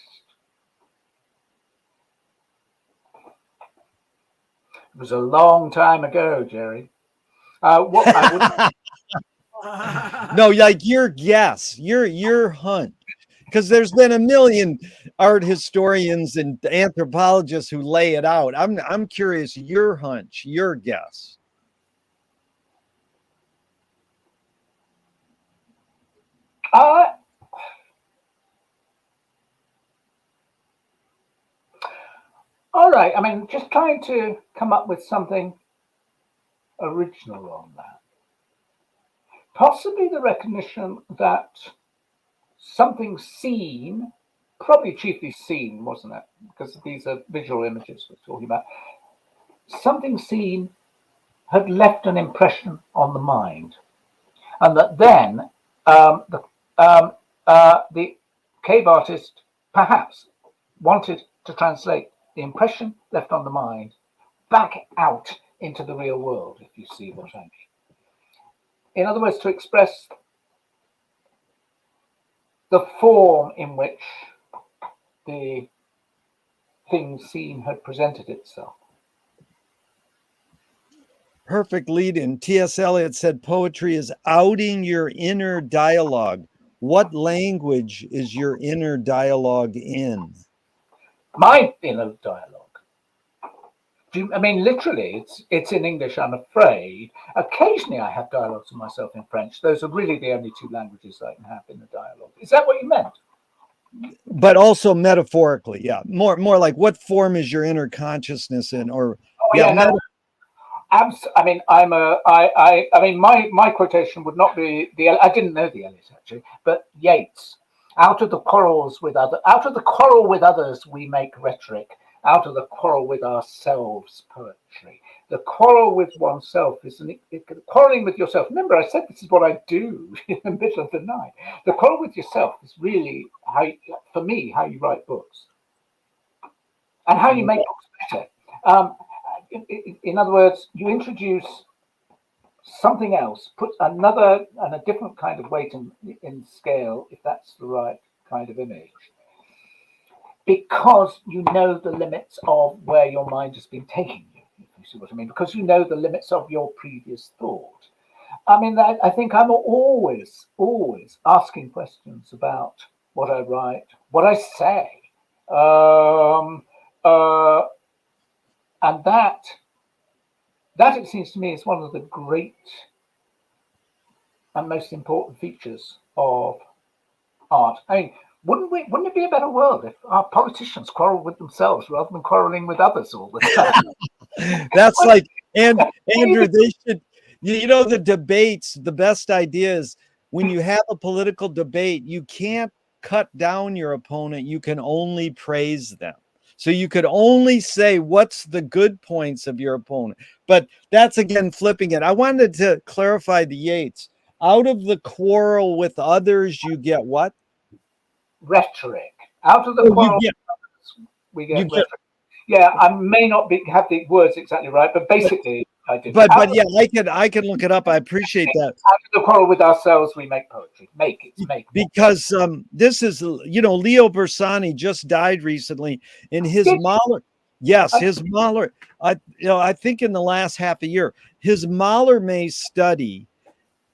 It was a long time ago, Jerry. No, like your guess, your hunch. Because there's been a million art historians and anthropologists who lay it out. I'm curious, your hunch, your guess. All right. I mean, just trying to come up with something original on that. Possibly the recognition that something seen, probably chiefly seen, wasn't it? Because these are visual images we're talking about. Something seen had left an impression on the mind, and that then the cave artist perhaps wanted to translate the impression left on the mind back out into the real world, if you see what I mean. In other words, to express the form in which the thing seen had presented itself. Perfect lead in. T.S. Eliot said poetry is outing your inner dialogue. What language is your inner dialogue in? My inner dialogue. I mean, literally, it's in English, I'm afraid. Occasionally I have dialogues with myself in French. Those are really the only two languages I can have in the dialogue. Is that what you meant? But also metaphorically, yeah. More like, what form is your inner consciousness in? Or Oh, yeah, yeah, no. I mean, I mean, my quotation would not be I didn't know the Eliot actually, but Yeats. Out of the quarrel with others, we make rhetoric. Out of the quarrel with ourselves, poetry. The quarrel with oneself is quarreling with yourself. Remember, I said this is what I do in the middle of the night. The quarrel with yourself is really for me, how you write books and how you make books better. In other words, you introduce something else, put another and a different kind of weight in scale, if that's the right kind of image, because you know the limits of where your mind has been taking you, if you see what I mean, because you know the limits of your previous thought. I mean, I think I'm always asking questions about what I write, what I say, and that it seems to me is one of the great and most important features of art. I mean, wouldn't it be a better world if our politicians quarrel with themselves rather than quarreling with others all the time? That's like, and Andrew, they should, the debates, the best idea is when you have a political debate, you can't cut down your opponent, you can only praise them. So you could only say what's the good points of your opponent. But that's, again, flipping it. I wanted to clarify the Yeats. Out of the quarrel with others, you get what? Rhetoric. Out of the quarrel with others, we get rhetoric. Yeah, I may not have the words exactly right, but basically I did. But yeah, I can look it up. I appreciate that. Out of the quarrel with ourselves, we make poetry. Make. Because this is, Leo Bersani just died recently, and his Mahler. Yes, his Mahler. I think in the last half a year, his Mahler-May study,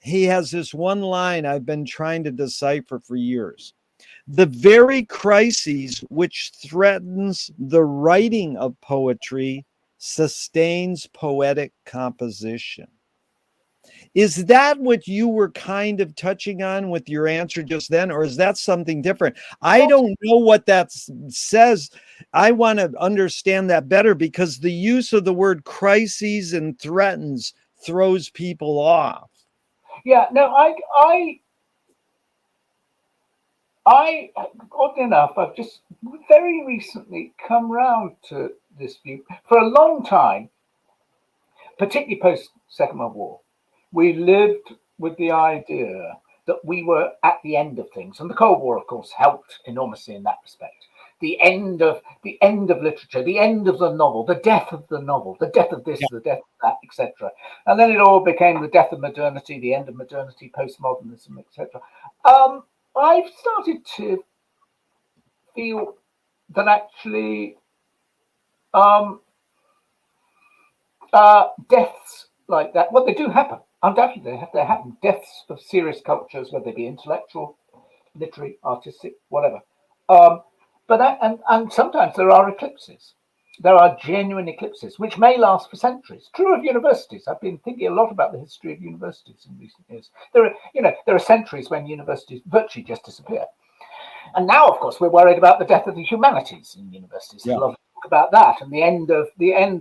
he has this one line I've been trying to decipher for years. The very crises which threatens the writing of poetry sustains poetic composition. Is that what you were kind of touching on with your answer just then, or is that something different? I don't know what that says. I want to understand that better, because the use of the word crises and threatens throws people off. Yeah, no, oddly enough, I've just very recently come round to this view. For a long time, particularly post Second World War, we lived with the idea that we were at the end of things, and the Cold War, of course, helped enormously in that respect. The end of literature, the end of the novel, the death of the novel, the death of this, the death of that, etc. And then it all became the death of modernity, the end of modernity, postmodernism, etc. I've started to feel that actually deaths like that, well, they do happen. Undoubtedly, they happen. Deaths of serious cultures, whether they be intellectual, literary, artistic, whatever. And sometimes there are eclipses. There are genuine eclipses, which may last for centuries. True of universities. I've been thinking a lot about the history of universities in recent years. There are centuries when universities virtually just disappear. And now, of course, we're worried about the death of the humanities in universities. There's a lot of talk about that, and the end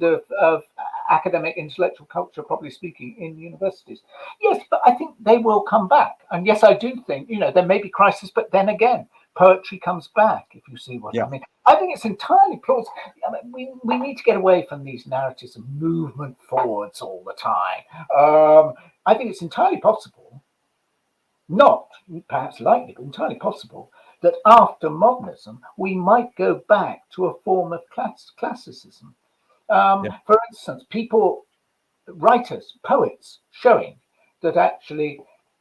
of academic intellectual culture, probably speaking, in universities. Yes, but I think they will come back. And yes, I do think, there may be crisis, but then again, poetry comes back, if you see what I mean. I think it's entirely plausible. I mean, we need to get away from these narratives of movement forwards all the time. I think it's entirely possible, not perhaps likely, but entirely possible, that after modernism, we might go back to a form of classicism. For instance, writers, poets, showing that actually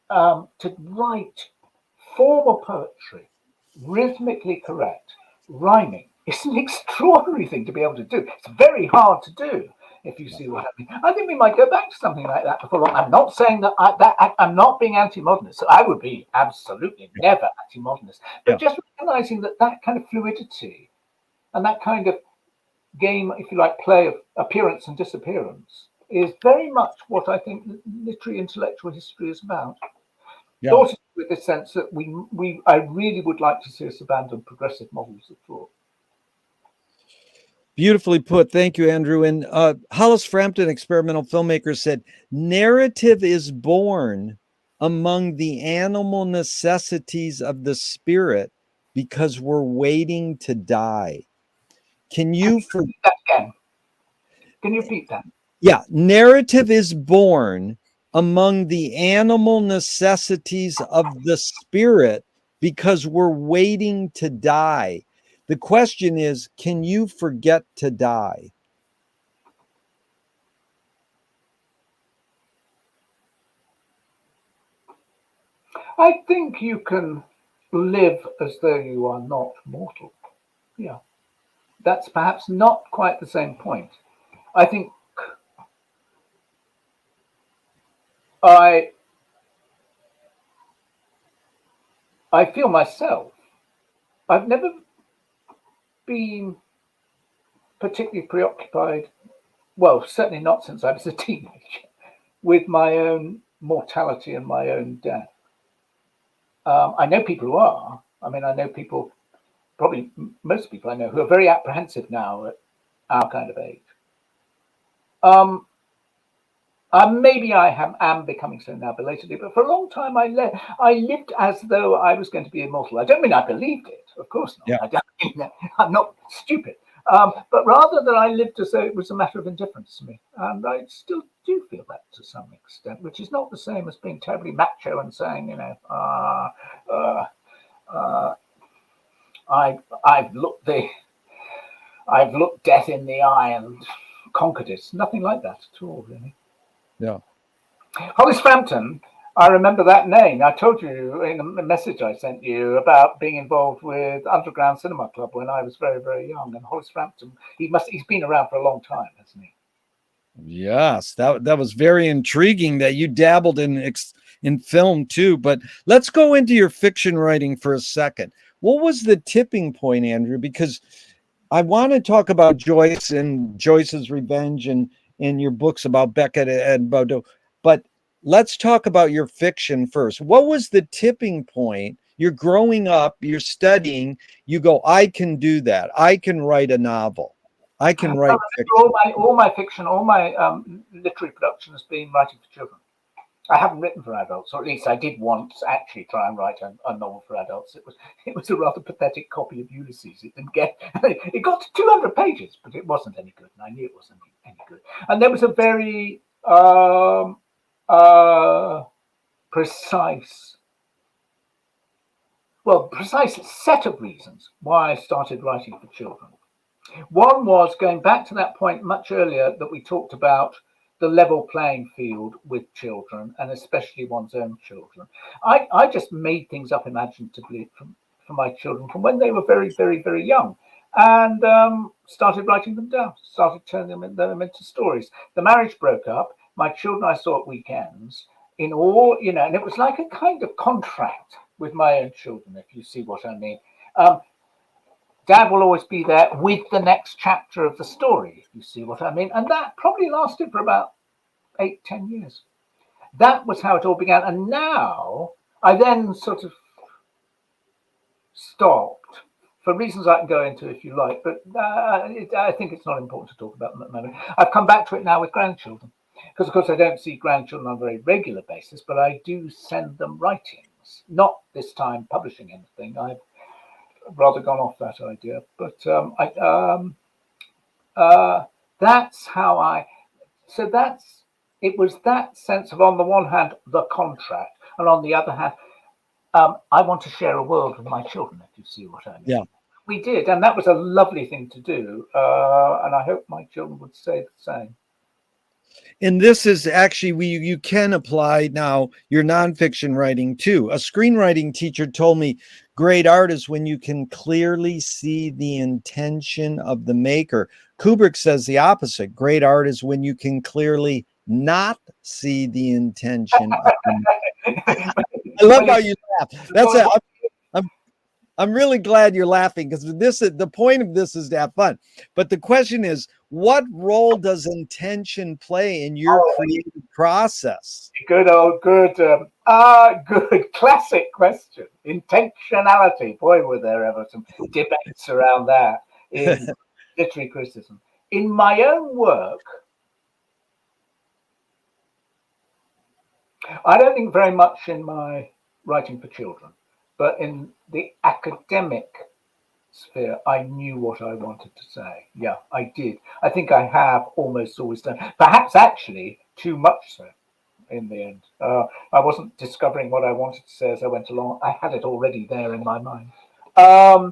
to write formal poetry, rhythmically correct, rhyming, is an extraordinary thing to be able to do. It's very hard to do, if you see what I mean. I think we might go back to something like that before long. I'm not saying that I'm not being anti-modernist. I would be absolutely never anti-modernist, but just recognizing that kind of fluidity and that kind of game, if you like, play of appearance and disappearance is very much what I think literary intellectual history is about. Yeah. Also with the sense that I really would like to see us abandon progressive models of thought. Beautifully put. Thank you, Andrew. And Hollis Frampton, experimental filmmaker, said, narrative is born among the animal necessities of the spirit because we're waiting to die. Can you repeat that again? Can you repeat that? Yeah, narrative is born among the animal necessities of the spirit because we're waiting to die. The question is, can you forget to die? I think you can live as though you are not mortal. Yeah. That's perhaps not quite the same point. I think I feel myself, I've never been particularly preoccupied, well, certainly not since I was a teenager, with my own mortality and my own death. I know people who are. I mean, I know people, probably most people I know, who are very apprehensive now at our kind of age. Maybe I am becoming so now belatedly, but for a long time I lived as though I was going to be immortal. I don't mean I believed it, of course not. Yeah. I'm not stupid. But rather that I lived as though it was a matter of indifference to me. And I still do feel that to some extent, which is not the same as being terribly macho and saying, I've looked death in the eye and conquered it. Nothing like that at all, really. Yeah. Hollis Frampton, I remember that name. I told you in a message I sent you about being involved with Underground Cinema Club when I was very, very young. And Hollis Frampton, he's been around for a long time, hasn't he? Yes, that was very intriguing that you dabbled in film too. But let's go into your fiction writing for a second. What was the tipping point, Andrew? Because I want to talk about Joyce and Joyce's Revenge and your books about Beckett and Baudeau. But let's talk about your fiction first. What was the tipping point? You're growing up, you're studying, you go, I can do that. I can write a novel. I can write fiction. All my fiction, all my literary production has been writing for children. I haven't written for adults, or at least I did once actually try and write a novel for adults. It was a rather pathetic copy of Ulysses. It didn't get, it got to 200 pages, but it wasn't any good, and I knew it wasn't any good. And there was a very precise set of reasons why I started writing for children. One was going back to that point much earlier that we talked about the level playing field with children, and especially one's own children. I just made things up imaginatively for my children from when they were very, very, very young, and started writing them down, started turning them into stories. The marriage broke up. My children I saw at weekends in all, and it was like a kind of contract with my own children, if you see what I mean. Dad will always be there with the next chapter of the story, if you see what I mean. And that probably lasted for about 8-10 years. That was how it all began. And now I then sort of stopped for reasons I can go into if you like, but I think it's not important to talk about them at the moment. I've come back to it now with grandchildren, because of course I don't see grandchildren on a very regular basis, but I do send them writings, not this time publishing anything. I've rather gone off that idea, but that's how it was that sense of, on the one hand, the contract, and on the other hand, I want to share a world with my children, if you see what I mean. Yeah. We did, and that was a lovely thing to do, and I hope my children would say the same. And this is actually, you can apply now your nonfiction writing too. A screenwriting teacher told me great art is when you can clearly see the intention of the maker. Kubrick says the opposite. Great art is when you can clearly not see the intention of the maker. I love how you laugh. That's it. I'm really glad you're laughing because the point of this is to have fun. But the question is, what role does intention play in your creative process? Good classic question. Intentionality. Boy, were there ever some debates around that in literary criticism. In my own work, I don't think very much in my writing for children, but in the academic sphere, I knew what I wanted to say. Yeah, I did. I think I have almost always done. Perhaps actually too much so in the end. I wasn't discovering what I wanted to say as I went along. I had it already there in my mind. I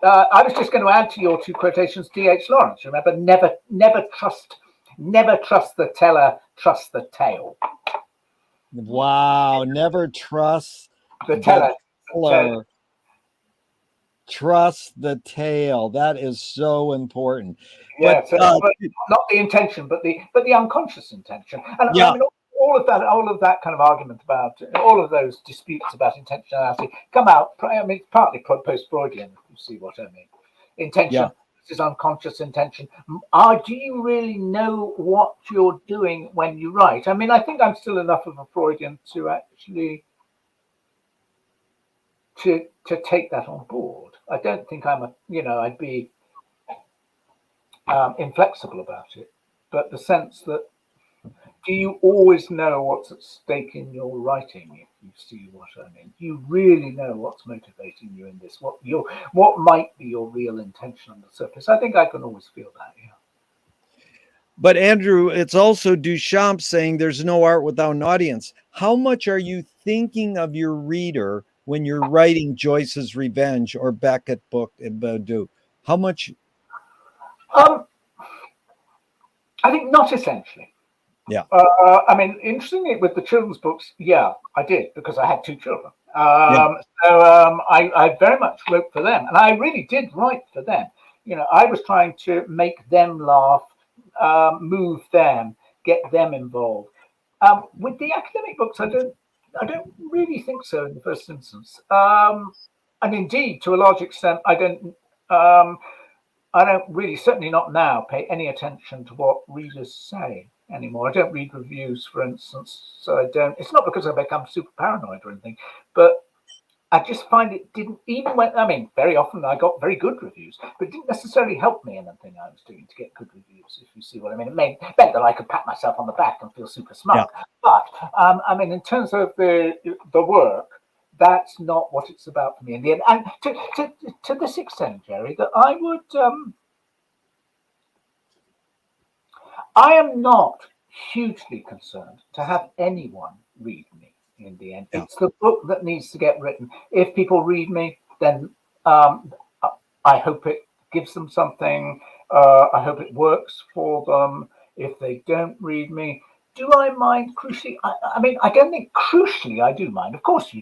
was just going to add to your two quotations, D.H. Lawrence. Remember, never trust the teller, trust the tale. Wow, never trust the teller. Trust the tale. That is so important. Yeah, but not the intention, but the unconscious intention. And yeah. I mean, all of that kind of argument about all of those disputes about intentionality come out. I mean, it's partly post-Freudian, if you see what I mean. Intention versus unconscious intention. Do you really know what you're doing when you write? I mean, I think I'm still enough of a Freudian to actually to take that on board. I don't think I'd be inflexible about it, but the sense that do you always know what's at stake in your writing, if you see what I mean? Do you really know what's motivating you in this? What might be your real intention on the surface? I think I can always feel that, yeah. But Andrew, it's also Duchamp saying there's no art without an audience. How much are you thinking of your reader when you're writing Joyce's Revenge or Beckett book in Baudu? How much? I think not essentially. Yeah. I mean, interestingly, with the children's books, yeah, I did because I had two children. So I very much wrote for them, and I really did write for them. You know, I was trying to make them laugh, move them, get them involved. With the academic books, I don't really think so in the first instance. And indeed, to a large extent, I don't really, certainly not now, pay any attention to what readers say anymore. I don't read reviews, for instance, so I don't. It's not because I've become super paranoid or anything, but I just find it didn't, even when, I mean, very often I got very good reviews, but it didn't necessarily help me in anything I was doing to get good reviews, if you see what I mean. It meant that I could pat myself on the back and feel super smug. Yeah. But, I mean, in terms of the work, that's not what it's about for me in the end. And to this extent, Jerry, that I would, I am not hugely concerned to have anyone read me in the end. Yeah. It's the book that needs to get written. If people read me, then I hope it gives them something. I hope it works for them. If they don't read me, do I mind crucially? I mean, I don't think crucially I do mind. Of course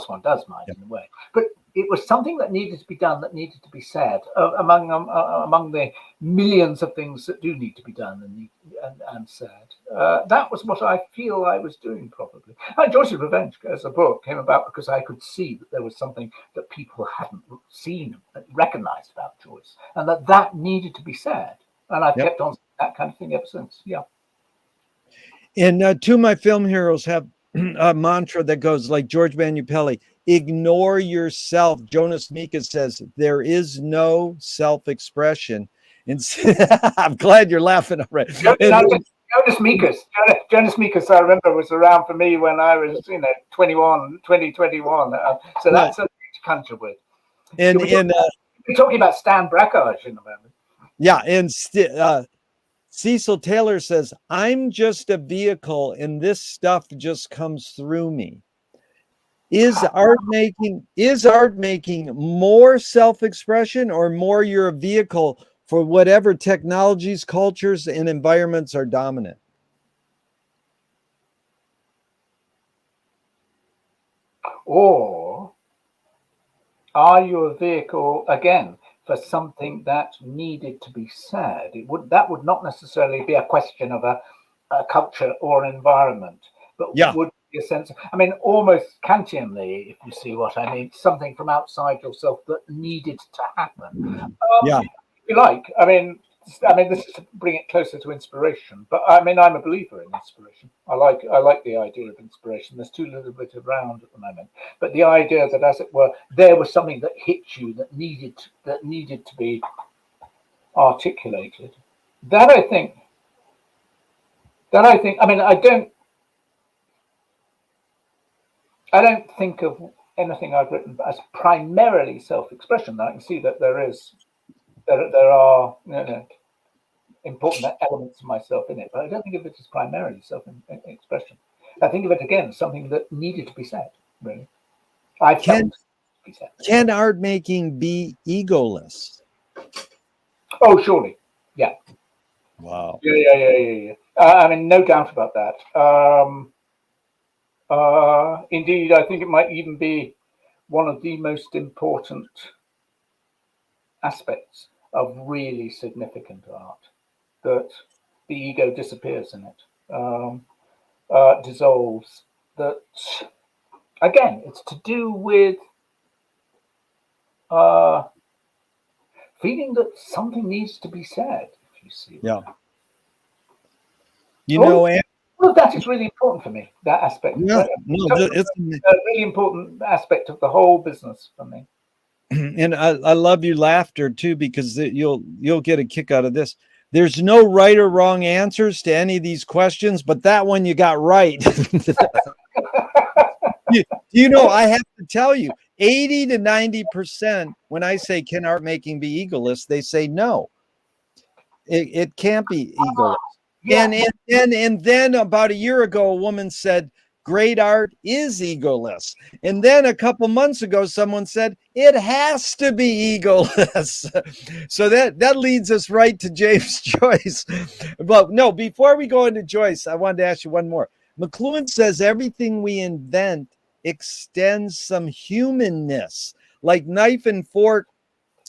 one does mind in a way. But it was something that needed to be done, that needed to be said among the millions of things that do need to be done and said. That was what I feel I was doing probably. And Joyce's Revenge as a book came about because I could see that there was something that people hadn't seen, recognized about Joyce, and that needed to be said. And I've kept on that kind of thing ever since. Yeah. And two of my film heroes have a mantra that goes like George Manupelli: ignore yourself. Jonas Mekas says there is no self-expression. And I'm glad you're laughing already. Jonas Mekas, I remember, was around for me when I was, 21. So that's a to conjure with. And we're talking about Stan Brakhage in a moment. Yeah, and Cecil Taylor says, I'm just a vehicle and this stuff just comes through me. Is art making more self-expression or more you're a vehicle for whatever technologies, cultures, and environments are dominant? Or are you a vehicle, again, for something that needed to be said? That would not necessarily be a question of a culture or environment, but would a sense. I mean, almost Kantianly, if you see what I mean, something from outside yourself that needed to happen. Yeah. If you like, I mean, this is to bring it closer to inspiration. But I mean, I'm a believer in inspiration. I like the idea of inspiration. There's too little bit around at the moment, but the idea that, as it were, there was something that hit you that needed to be articulated. That I think. I mean, I don't think of anything I've written as primarily self-expression. I can see that there are important elements of myself in it, but I don't think of it as primarily self-expression. I think of it again as something that needed to be said. Really, I felt to be said. Can art making be egoless? Oh, surely, yeah. Wow. Yeah. I mean, no doubt about that. Indeed, I think it might even be one of the most important aspects of really significant art, that the ego disappears in it, dissolves. That, again, it's to do with feeling that something needs to be said, if you see. Yeah. You know, all of that is really important for me, that aspect. Yeah, it's a really important aspect of the whole business for me. And I love your laughter too, because you'll get a kick out of this. There's no right or wrong answers to any of these questions, but that one you got right. you know, I have to tell you, 80 to 90%, when I say, can art making be egoless, they say no. It can't be egoless. Yeah. And then about a year ago, a woman said, great art is egoless. And then a couple months ago, someone said, it has to be egoless. So that leads us right to James Joyce. But no, before we go into Joyce, I wanted to ask you one more. McLuhan says everything we invent extends some humanness, like knife and fork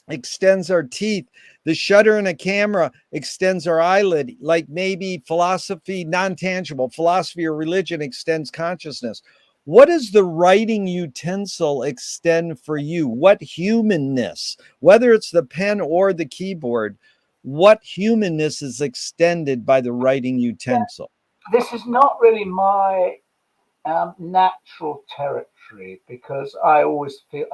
extends our teeth. The shutter in a camera extends our eyelid, like maybe philosophy, non-tangible philosophy or religion extends consciousness. What does the writing utensil extend for you? What humanness, whether it's the pen or the keyboard, what humanness is extended by the writing utensil? This is not really my natural territory, because I always feel,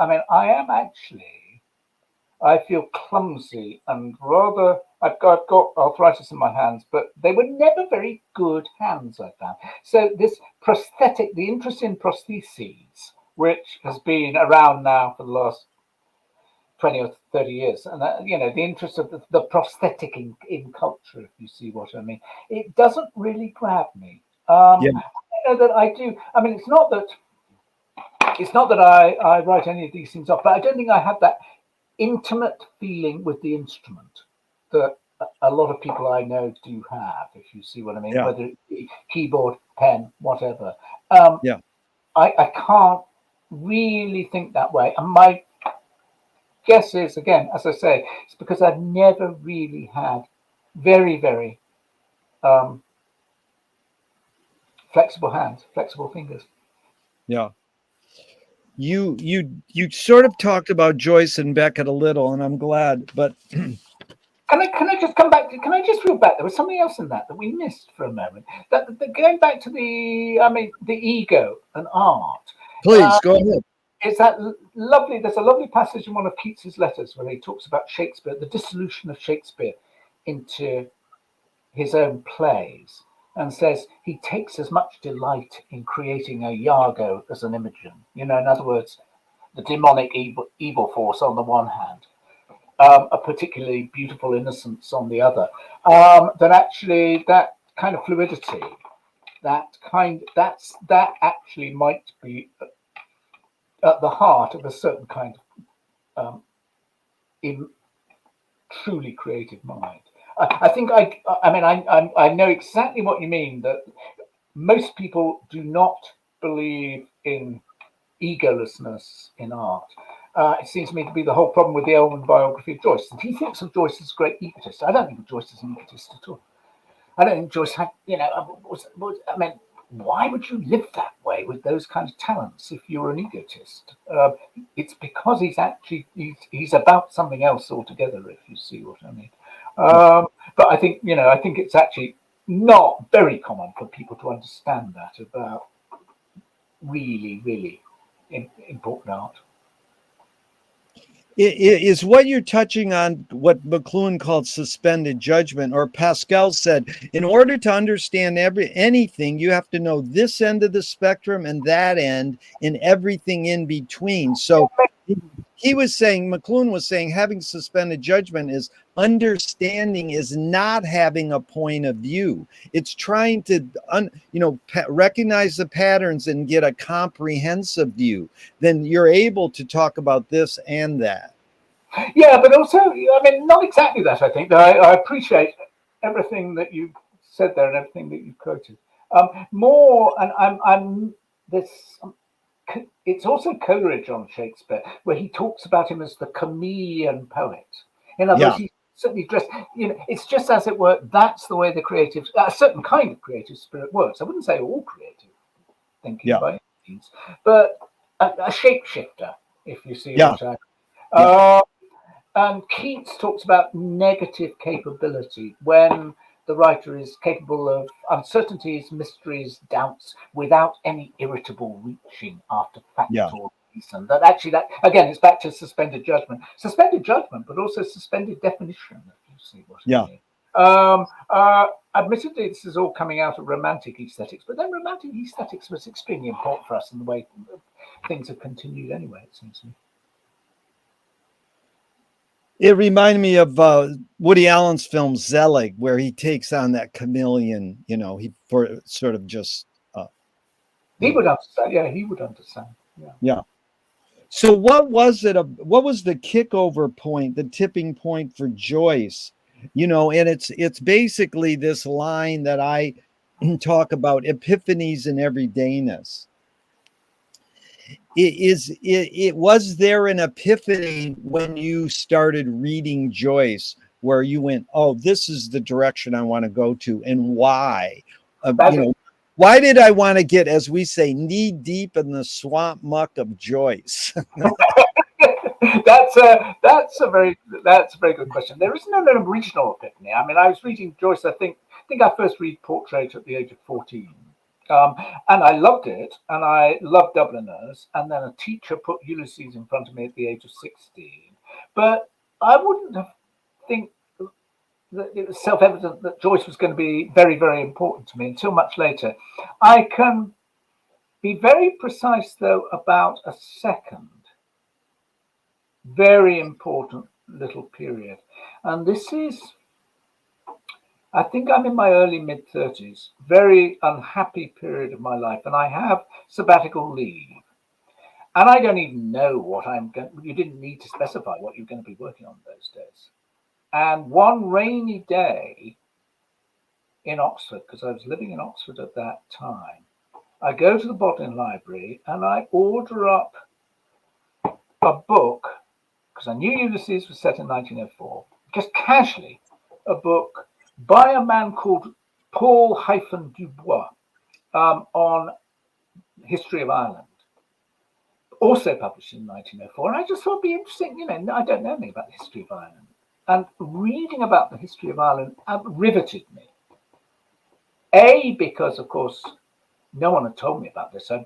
I feel clumsy and rather, I've got arthritis in my hands, but they were never very good hands, I found. So this prosthetic, the interest in prostheses, which has been around now for the last 20 or 30 years, and the interest of the prosthetic in culture, if you see what I mean, it doesn't really grab me. I know that I do. I mean, it's not that I write any of these things off, but I don't think I have that intimate feeling with the instrument that a lot of people I know do have, if you see what I mean, whether it be keyboard, pen, whatever. I can't really think that way. And my guess is, again, as I say, it's because I've never really had very, very flexible hands, flexible fingers. Yeah. You sort of talked about Joyce and Beckett a little, and I'm glad, but can I just come back? Can I just reel back? There was something else in that we missed for a moment. That going back to the ego and art. Please go ahead. It's that lovely. There's a lovely passage in one of Keats's letters where he talks about Shakespeare, the dissolution of Shakespeare into his own plays, and says he takes as much delight in creating a Iago as an Imogen. In other words, the demonic evil force on the one hand, a particularly beautiful innocence on the other. That actually, that kind of fluidity, that actually might be at the heart of a certain kind of truly creative mind. I think I know exactly what you mean, that most people do not believe in egolessness in art. It seems to me to be the whole problem with the Elman biography of Joyce. And he thinks of Joyce as a great egotist. I don't think of Joyce as an egotist at all. I don't think Joyce had, why would you live that way with those kinds of talents if you're an egotist? It's because he's about something else altogether, if you see what I mean. But I think it's actually not very common for people to understand that about really, really important art. Is what you're touching on what McLuhan called suspended judgment, or Pascal said, in order to understand anything, you have to know this end of the spectrum and that end and everything in between. So he was saying, McLuhan was saying, having suspended judgment is understanding is not having a point of view. It's trying to, recognize the patterns and get a comprehensive view. Then you're able to talk about this and that. Yeah, but also, I mean, not exactly that, I think. I appreciate everything that you said there and everything that you quoted. It's also Coleridge on Shakespeare, where he talks about him as the chameleon poet. In other words, he's certainly dressed, it's just as it were, that's the way a certain kind of creative spirit works. I wouldn't say all creative thinking by any means, but a shapeshifter, if you see what I and Keats talks about negative capability, when the writer is capable of uncertainties, mysteries, doubts, without any irritable reaching after fact or reason. That again, it's back to suspended judgment, but also suspended definition. If you see what I mean. Admittedly, this is all coming out of romantic aesthetics, but then romantic aesthetics was extremely important for us in the way things have continued anyway, it seems to me. It reminded me of Woody Allen's film Zelig, where he takes on that chameleon. He sort of just. He would understand. Yeah, he would understand. Yeah. So what was it? What was the kickover point, the tipping point for Joyce? And it's basically this line that I talk about: epiphanies and everydayness. Was there an epiphany when you started reading Joyce where you went, oh, this is the direction I want to go to, and why? Why did I want to get, as we say, knee deep in the swamp muck of Joyce? That's a very good question. There isn't an original epiphany. I mean, I was reading Joyce. I think I first read Portrait at the age of 14. And I loved it, and I loved Dubliners, and then a teacher put Ulysses in front of me at the age of 16. But I wouldn't have think that it was self-evident that Joyce was going to be very, very important to me until much later. I can be very precise, though, about a second very important little period. And this is, I think I'm in my early mid-30s, very unhappy period of my life, and I have sabbatical leave. And I don't even know what you didn't need to specify what you're going to be working on those days. And one rainy day in Oxford, because I was living in Oxford at that time, I go to the Bodleian Library and I order up a book, because I knew Ulysses was set in 1904, just casually, a book by a man called Paul-Dubois on history of Ireland, also published in 1904. And I just thought it'd be interesting, I don't know anything about the history of Ireland. And reading about the history of Ireland riveted me. Because, of course, no one had told me about this. I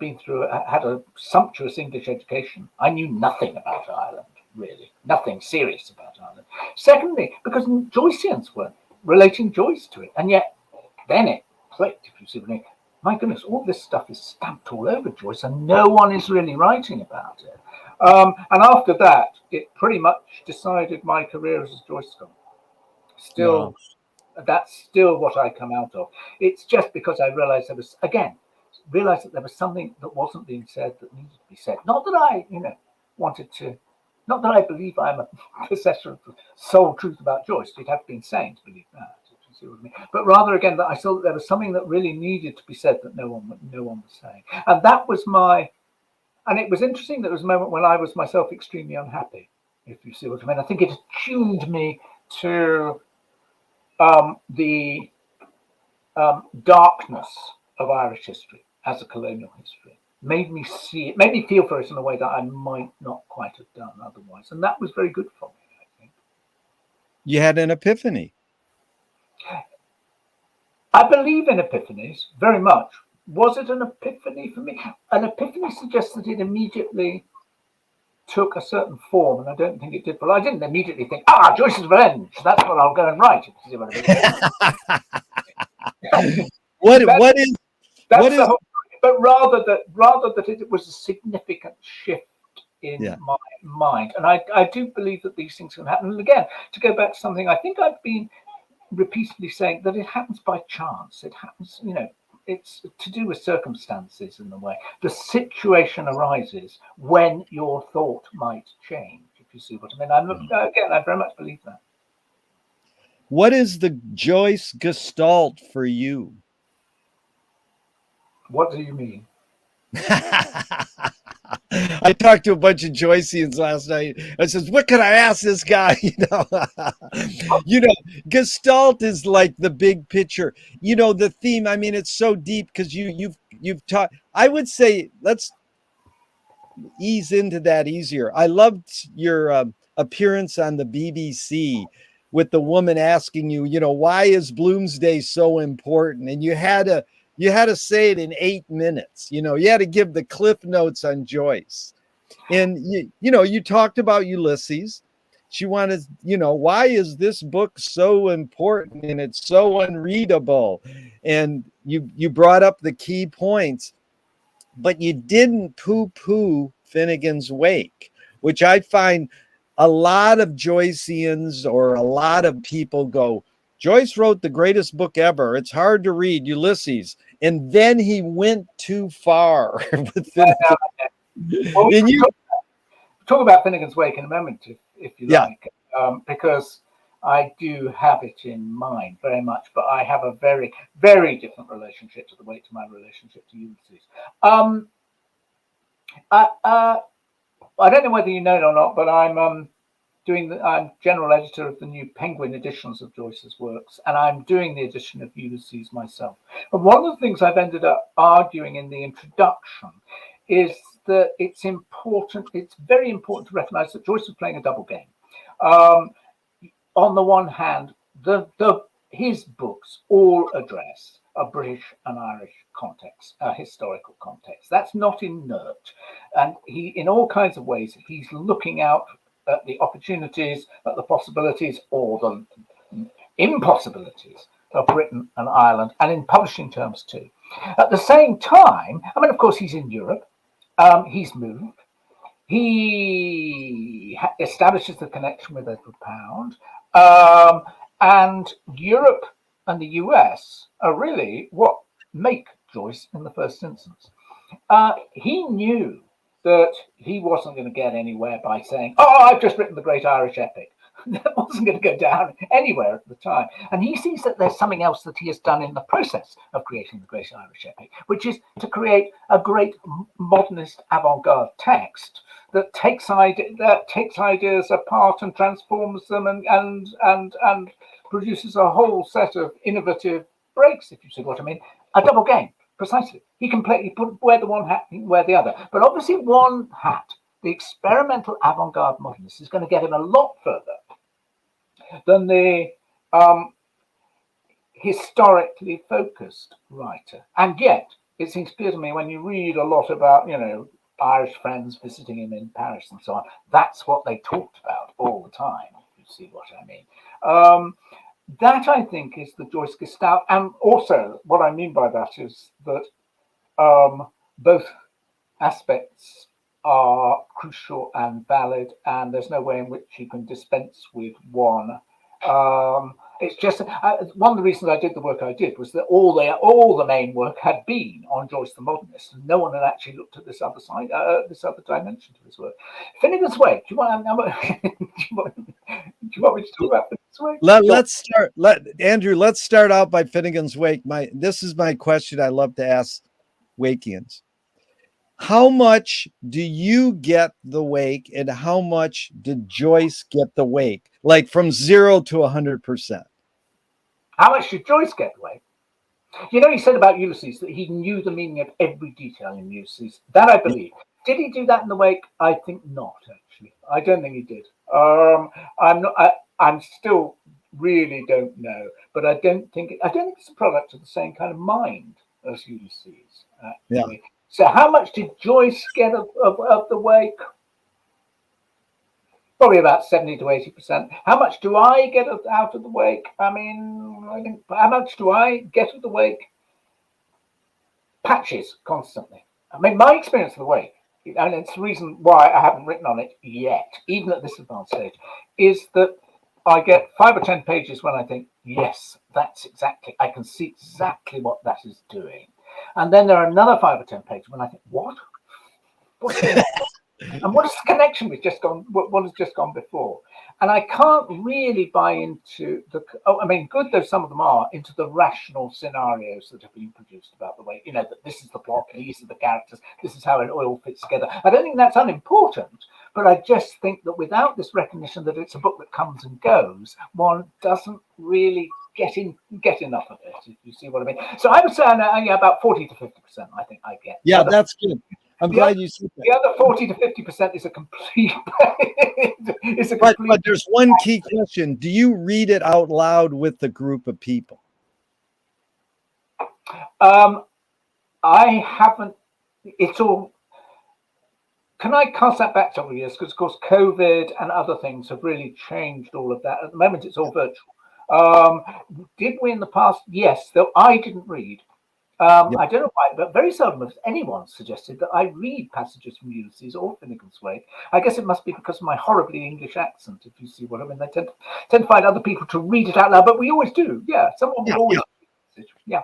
had a sumptuous English education. I knew nothing about Ireland, really. Nothing serious about Ireland. Secondly, because Joyceans weren't relating Joyce to it. And yet, then it clicked, if you see what I mean. My goodness, all this stuff is stamped all over Joyce, and no one is really writing about it. And after that, it pretty much decided my career as a Joyce scholar. That's still what I come out of. It's just because I realized that there was something that wasn't being said that needed to be said. Not that I, not that I believe I'm a possessor of the sole truth about Joyce. You'd have been saying to believe that, if you see what I mean. But rather, again, that I saw that there was something that really needed to be said that no one was saying. And that was and it was interesting that there was a moment when I was myself extremely unhappy, if you see what I mean. I think it attuned me to the darkness of Irish history as a colonial history. Made me see it, made me feel for it in a way that I might not quite have done otherwise. And that was very good for me, I think. You had an epiphany. I believe in epiphanies very much. Was it an epiphany for me? An epiphany suggests that it immediately took a certain form, and I don't think it did. But I didn't immediately think, Joyce's Revenge. That's what I'll go and write. If you see what I mean. What is the whole, but rather that it was a significant shift in my mind, and I do believe that these things can happen. And again, to go back to something I think I've been repeatedly saying, that it happens by chance. It happens, it's to do with circumstances in the way. The situation arises when your thought might change, if you see what I mean. I very much believe that. What is the Joyce Gestalt for you? What do you mean? I talked to a bunch of Joyceans last night. I says, "What can I ask this guy?" Gestalt is like the big picture. The theme. I mean, it's so deep because you've taught. I would say let's ease into that easier. I loved your appearance on the BBC with the woman asking you, why is Bloomsday so important, and you had to say it in 8 minutes. You had to give the cliff notes on Joyce. And, you talked about Ulysses. She wanted, why is this book so important and it's so unreadable? And you brought up the key points, but you didn't poo-poo Finnegan's Wake, which I find a lot of Joyceans or a lot of people go, Joyce wrote the greatest book ever. It's hard to read, Ulysses. And then he went too far. Well, talk about Finnegan's Wake in a moment, if you like, because I do have it in mind very much, but I have a very, very different relationship to the Wake to my relationship to Ulysses. I don't know whether you know it or not, but I'm general editor of the new Penguin editions of Joyce's works, and I'm doing the edition of Ulysses myself. And one of the things I've ended up arguing in the introduction is that it's very important to recognize that Joyce was playing a double game. On the one hand, his books all address a British and Irish context, a historical context. That's not inert. And he, in all kinds of ways, he's looking out at the opportunities, at the possibilities, or the impossibilities of Britain and Ireland, and in publishing terms too. At the same time, of course, he's in Europe. He's moved. He establishes the connection with Edward Pound. And Europe and the US are really what make Joyce in the first instance. He knew that he wasn't going to get anywhere by saying, I've just written the great Irish epic. That wasn't going to go down anywhere at the time. And he sees that there's something else that he has done in the process of creating the great Irish epic, which is to create a great modernist avant-garde text that takes ideas apart and transforms them and produces a whole set of innovative breaks, if you see what I mean. A double game, precisely. He can wear the one hat, he can wear the other. But obviously one hat, the experimental avant-garde modernist, is going to get him a lot further than the historically focused writer. And yet, it seems clear to me when you read a lot about, Irish friends visiting him in Paris and so on, that's what they talked about all the time, if you see what I mean. That, I think, is the Joyce Gestalt. And also, what I mean by that is that both aspects are crucial and valid, and there's no way in which you can dispense with one. It's just one of the reasons I did the work I did was that all the main work had been on Joyce the modernist, and no one had actually looked at this other side, this other dimension to his work. Finnegan's Wake. Do you want me to talk about Finnegan's Wake? Let's start out by Finnegan's Wake. This is my question I love to ask Wakians. How much do you get the Wake, and how much did Joyce get the Wake? Like from 0 to 100%. How much did Joyce get the Wake? You know, he said about Ulysses that he knew the meaning of every detail in Ulysses. That I believe. Did he do that in the wake? I think not. Actually, I don't think he did. I'm not. I'm still really don't know, but I don't think it's a product of the same kind of mind as Ulysses. Actually. Yeah. So, how much did Joyce get of the wake? Probably about 70 to 80%. How much do I get out of the wake? I mean, I think, how much do I get of the wake? Patches constantly. I mean, my experience of the wake, and it's the reason why I haven't written on it yet, even at this advanced stage, is that I get 5 or 10 pages when I think, yes, that's exactly, I can see exactly what that is doing. And then there are another 5 or 10 pages when I think, what? And what is the connection with what has just gone before? And I can't really buy into good though some of them are, into the rational scenarios that have been produced about the way, that this is the plot, these are the characters, this is how it all fits together. I don't think that's unimportant, but I just think that without this recognition that it's a book that comes and goes, one doesn't really get enough of it, if you see what I mean. So I would say about 40 to 50%, I think I get. Yeah, that's good. I'm glad you said that. The other 40 to 50% is a complete. But there's one key question: do you read it out loud with the group of people? I haven't. It's all. Can I cast that back several years? Because of course, COVID and other things have really changed all of that. At the moment, it's all virtual. Did we in the past? Yes, though I didn't read. I don't know why, but very seldom has anyone suggested that I read passages from Ulysses or Finnegan's Wake. I guess it must be because of my horribly English accent, if you see what I mean. They tend to find other people to read it out loud, but we always do. Yeah, someone will always. Yeah.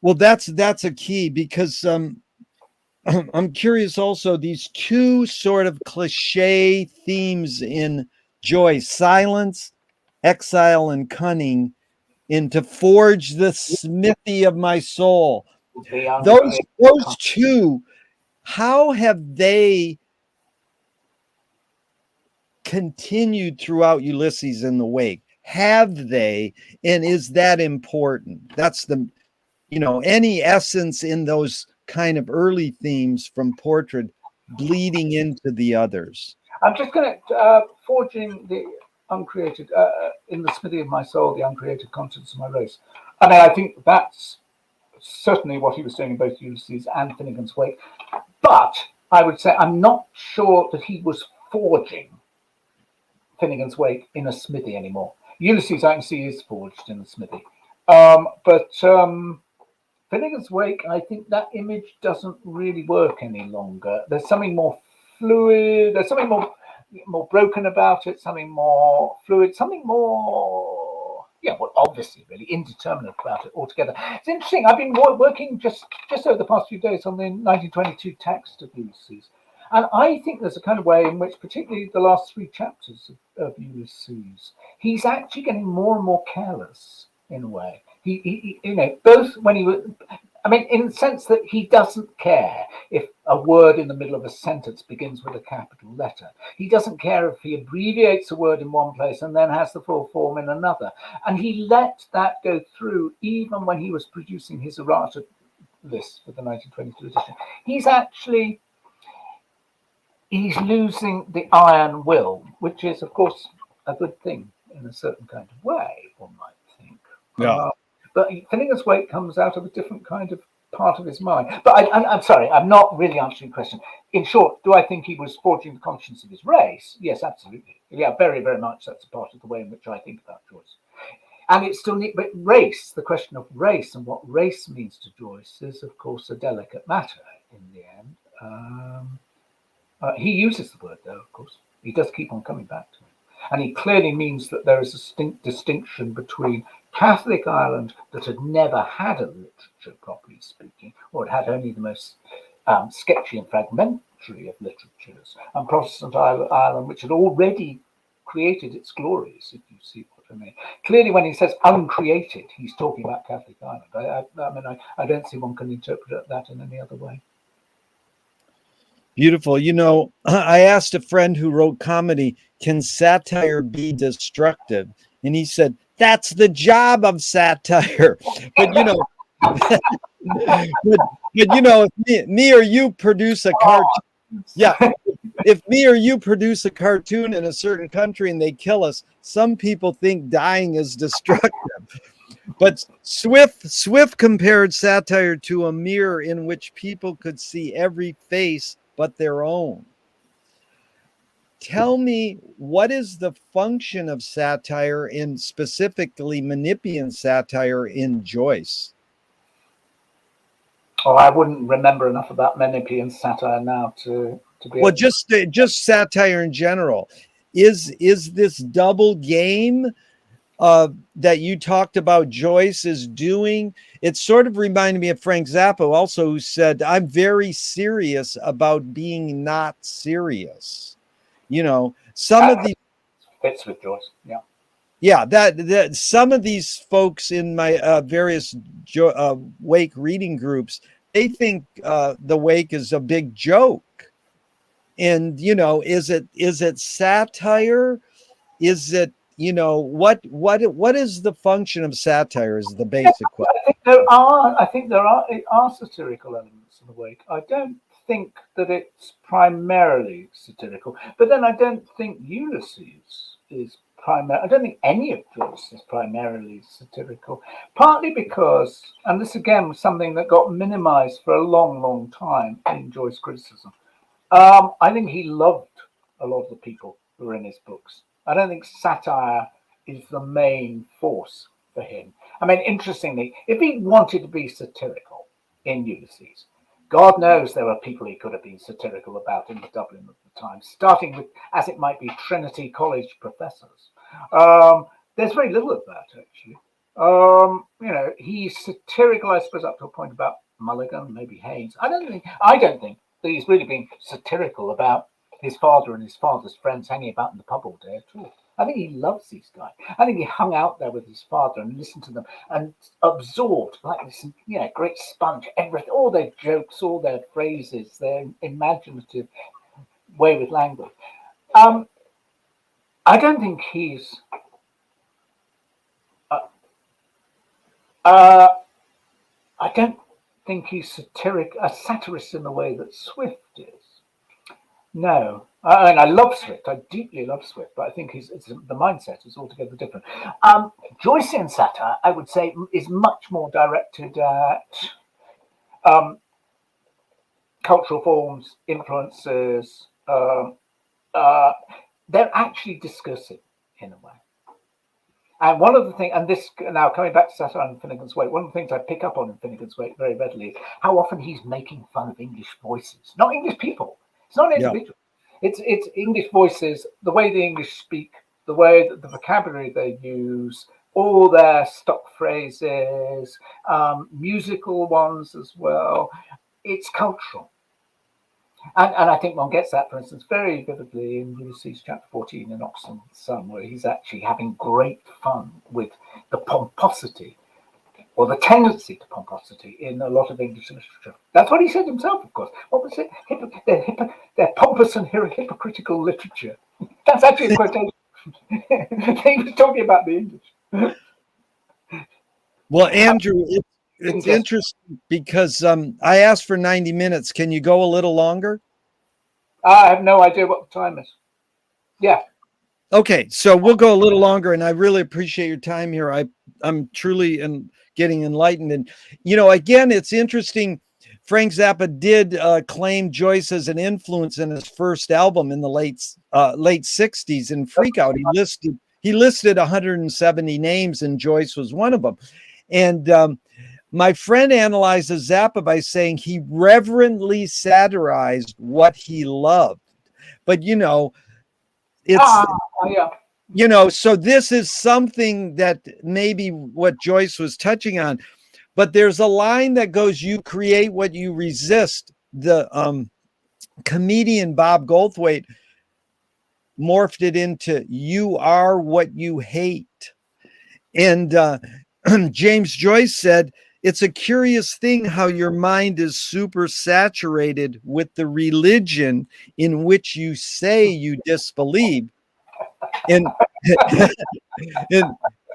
Well, that's a key, because I'm curious also, these two sort of cliche themes in Joy: silence, exile, and cunning, in to forge the smithy of my soul. Those two, how have they continued throughout Ulysses in the Wake? Have they? And is that important? That's the, any essence in those kind of early themes from Portrait bleeding into the others. I'm just going to forging the uncreated in the smithy of my soul, the uncreated conscience of my race. I mean, I think that's certainly what he was doing in both Ulysses and Finnegan's Wake. But I would say I'm not sure that he was forging Finnegan's Wake in a smithy anymore. Ulysses, I can see, is forged in the smithy. But Finnegan's Wake, I think that image doesn't really work any longer. There's something more fluid. There's something more broken about it. Something more fluid. Something more, obviously, really indeterminate about it altogether. It's interesting. I've been working just over the past few days on the 1922 text of Ulysses, and I think there's a kind of way in which, particularly the last 3 chapters of Ulysses, he's actually getting more and more careless in a way. He both when he was, in the sense that he doesn't care if a word in the middle of a sentence begins with a capital letter. He doesn't care if he abbreviates a word in one place and then has the full form in another. And he let that go through even when he was producing his errata list for the 1922 edition. He's losing the iron will, which is, of course, a good thing in a certain kind of way, one might think. Yeah. But Finnegan's Wake comes out of a different kind of part of his mind. But I'm sorry, I'm not really answering the question. In short, do I think he was forging the conscience of his race? Yes, absolutely. Yeah, very, very much. That's a part of the way in which I think about Joyce. And it's still neat, but race, the question of race and what race means to Joyce is, of course, a delicate matter in the end. He uses the word, though, of course. He does keep on coming back to it. And he clearly means that there is a distinction between Catholic Ireland that had never had a literature, properly speaking, or had only the most sketchy and fragmentary of literatures, and Protestant Ireland, which had already created its glories, if you see what I mean. Clearly, when he says uncreated, he's talking about Catholic Ireland. I don't see one can interpret that in any other way. Beautiful. I asked a friend who wrote comedy, can satire be destructive? And he said, that's the job of satire. But, you know, but you know, if me or you produce a cartoon, yeah, if me or you produce a cartoon in a certain country and they kill us, some people think dying is destructive. But Swift compared satire to a mirror in which people could see every face but their own. Tell me, what is the function of satire, and specifically Menippean satire, in Joyce? Oh, I wouldn't remember enough about Menippean satire now to be. Well, just satire in general. Is this double game that you talked about Joyce is doing? It sort of reminded me of Frank Zappa also, who said, I'm very serious about being not serious. You know, some of these fits with Joyce. Yeah, that some of these folks in my various Wake reading groups, they think the Wake is a big joke. And, you know, is it satire? Is it, you know, what is the function of satire is the basic question. I think there are satirical elements in the Wake. I don't think that it's primarily satirical, but then I don't think Ulysses is primary. I don't think any of Joyce is primarily satirical, partly because, and this again was something that got minimized for a long time in Joyce criticism. I think he loved a lot of the people who were in his books. I don't think satire is the main force for him. I mean, interestingly, if he wanted to be satirical in Ulysses, God knows there were people he could have been satirical about in the Dublin of the time, starting with, as it might be, Trinity College professors. There's very little of that, actually. You know, he's satirical, I suppose, up to a point about Mulligan, maybe Haynes. I don't think that he's really being satirical about his father and his father's friends hanging about in the pub all day at all. I think he loves these guys. I think he hung out there with his father and listened to them and absorbed, like this, you know, great sponge, everything, all their jokes, all their phrases, their imaginative way with language. I don't think he's I don't think he's a satirist in the way that Swift is. No, and I love Swift. I deeply love Swift, but I think the mindset is altogether different. Joycean satire, I would say, is much more directed at cultural forms, influences. They're actually discursive in a way. And one of the things, and this now coming back to satire in Finnegan's Wake, one of the things I pick up on in Finnegan's Wake very readily is how often he's making fun of English voices, not English people. It's not individual. Yeah. It's English voices, the way the English speak, the way that the vocabulary they use, all their stock phrases, musical ones as well. It's cultural. And I think one gets that, for instance, very vividly in Ulysses chapter 14 in Oxen's Son, where he's actually having great fun with the pomposity or the tendency to pomposity in a lot of English literature. That's what he said himself, of course. What was it? They're pompous and hypocritical literature. That's actually a quotation. He was talking about the English. Well, Andrew, it's interesting because I asked for 90 minutes. Can you go a little longer? I have no idea what the time is. Yeah. Okay, so we'll go a little longer, and I really appreciate your time here. I'm truly getting enlightened. And, you know, again, it's interesting. Frank Zappa did claim Joyce as an influence in his first album in the late 60s in Freak Out. He listed 170 names, and Joyce was one of them. And my friend analyzes Zappa by saying he reverently satirized what he loved. But, you know, it's, you know, so this is something that maybe what Joyce was touching on. But there's a line that goes, you create what you resist. The comedian Bob Goldthwait morphed it into you are what you hate. And James Joyce said, it's a curious thing how your mind is super saturated with the religion in which you say you disbelieve. And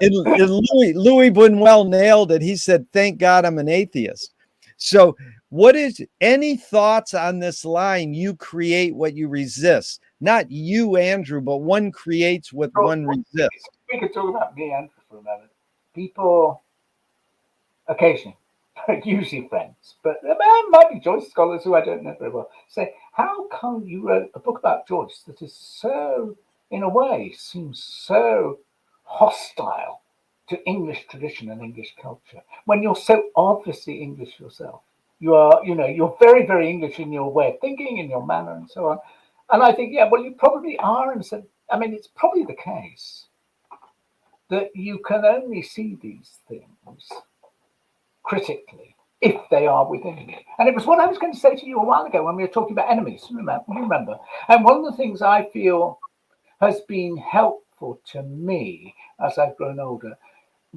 and Louis Buñuel nailed it. He said, "Thank God I'm an atheist." So, what is any thoughts on this line? You create what you resist. Not you, Andrew, but one creates what one resists. We could talk about me, Andrew, for a moment. People, occasionally, usually friends, but there might be Joyce scholars who I don't know very well, say, how come you wrote a book about Joyce that is so, in a way, seems so hostile to English tradition and English culture, when you're so obviously English yourself? You are, you're very, very English in your way of thinking, in your manner, and so on. And I think, yeah, well, you probably are. And so, I mean, it's probably the case that you can only see these things critically if they are within you. And it was what I was going to say to you a while ago when we were talking about enemies. You remember? And one of the things I feel has been helpful to me as I've grown older,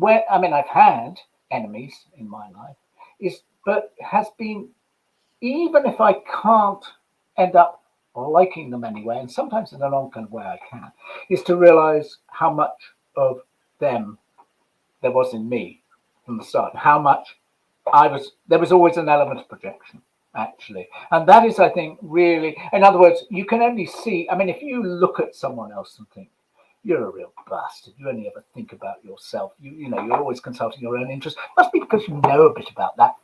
I've had enemies in my life, but has been, even if I can't end up liking them anyway, and sometimes in an odd kind of way I can, is to realize how much of them there was in me from the start, how much there was always an element of projection, actually. And that is, I think, really, in other words, you can only see, if you look at someone else and think, you're a real bastard, you only ever think about yourself, you're always consulting your own interests, must be because you know a bit about that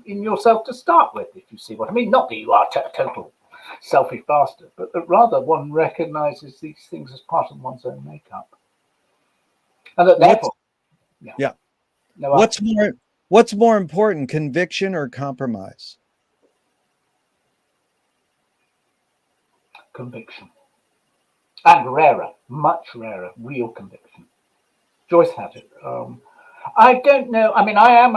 in yourself to start with, if you see what I mean. Not that you are a total selfish bastard, but that rather one recognizes these things as part of one's own makeup. And that therefore, yeah. What's more important, conviction or compromise? Conviction. And rarer, much rarer, real conviction. Joyce had it. I don't know. I am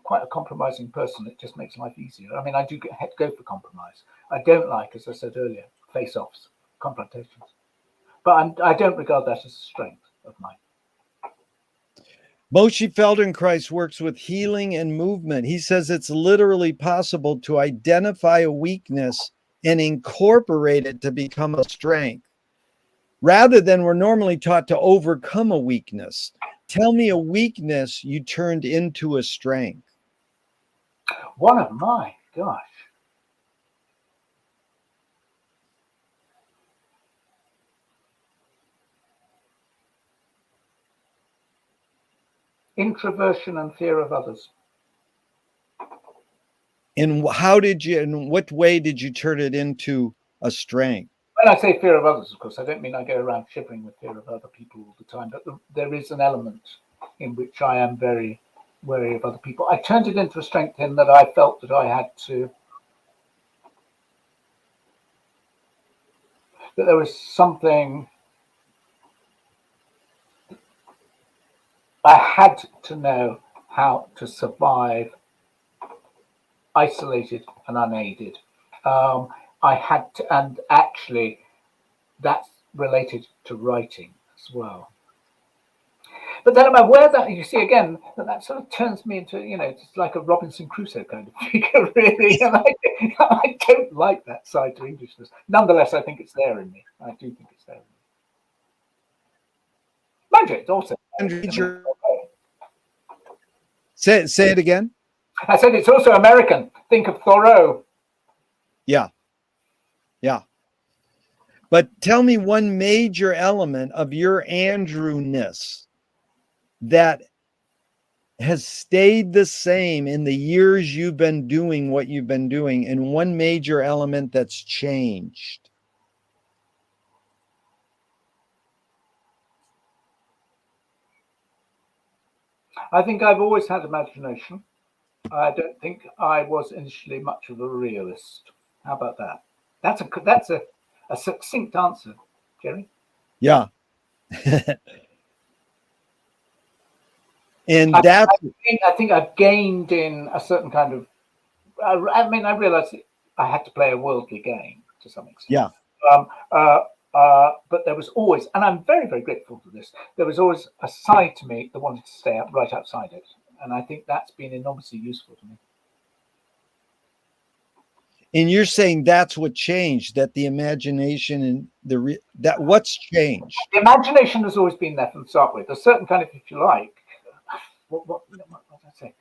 quite a compromising person. It just makes life easier. I do go for compromise. I don't like, as I said earlier, face-offs, confrontations. But I don't regard that as a strength of mine. Moshe Feldenkrais works with healing and movement. He says it's literally possible to identify a weakness and incorporate it to become a strength, rather than we're normally taught to overcome a weakness. Tell me a weakness you turned into a strength. One of my gosh. Introversion and fear of others. And in what way did you turn it into a strength? When I say fear of others, of course, I don't mean I go around shivering with fear of other people all the time, but there is an element in which I am very wary of other people. I turned it into a strength in that I felt that that there was something I had to know how to survive isolated and unaided. I had to, and actually that's related to writing as well. But then I'm aware that, you see again, that sort of turns me into, just like a Robinson Crusoe kind of figure, really. And I don't like that side to Englishness. Nonetheless, I think it's there in me. I do think it's there in me. Mind you, it's also. Say it again. I said it's also American. Think of Thoreau. Yeah. But tell me one major element of your Andrewness that has stayed the same in the years you've been doing what you've been doing, and one major element that's changed. I think I've always had imagination. I don't think I was initially much of a realist. How about that? That's a succinct answer, Jerry. Yeah. And I think I've gained in a certain kind of. I realized I had to play a worldly game to some extent. Yeah. But there was always, and I'm very, very grateful for this, there was always a side to me that wanted to stay right outside it. And I think that's been enormously useful to me. And you're saying that's what changed, that the imagination and that what's changed? The imagination has always been there from the start with. A certain kind of, if you like, what did I say?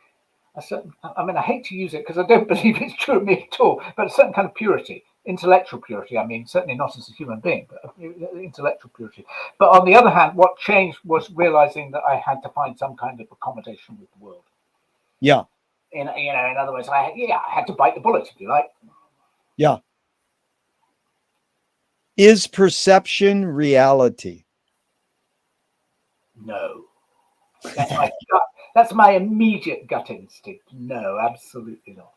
A certain, I mean, I hate to use it because I don't believe it's true of me at all, but a certain kind of purity, intellectual purity. I mean, certainly not as a human being, but intellectual purity. But on the other hand, what changed was realizing that I had to find some kind of accommodation with the world. Yeah. In other words, I had to bite the bullet, if you like. Yeah. Is perception reality? No. That's my immediate gut instinct. No, absolutely not.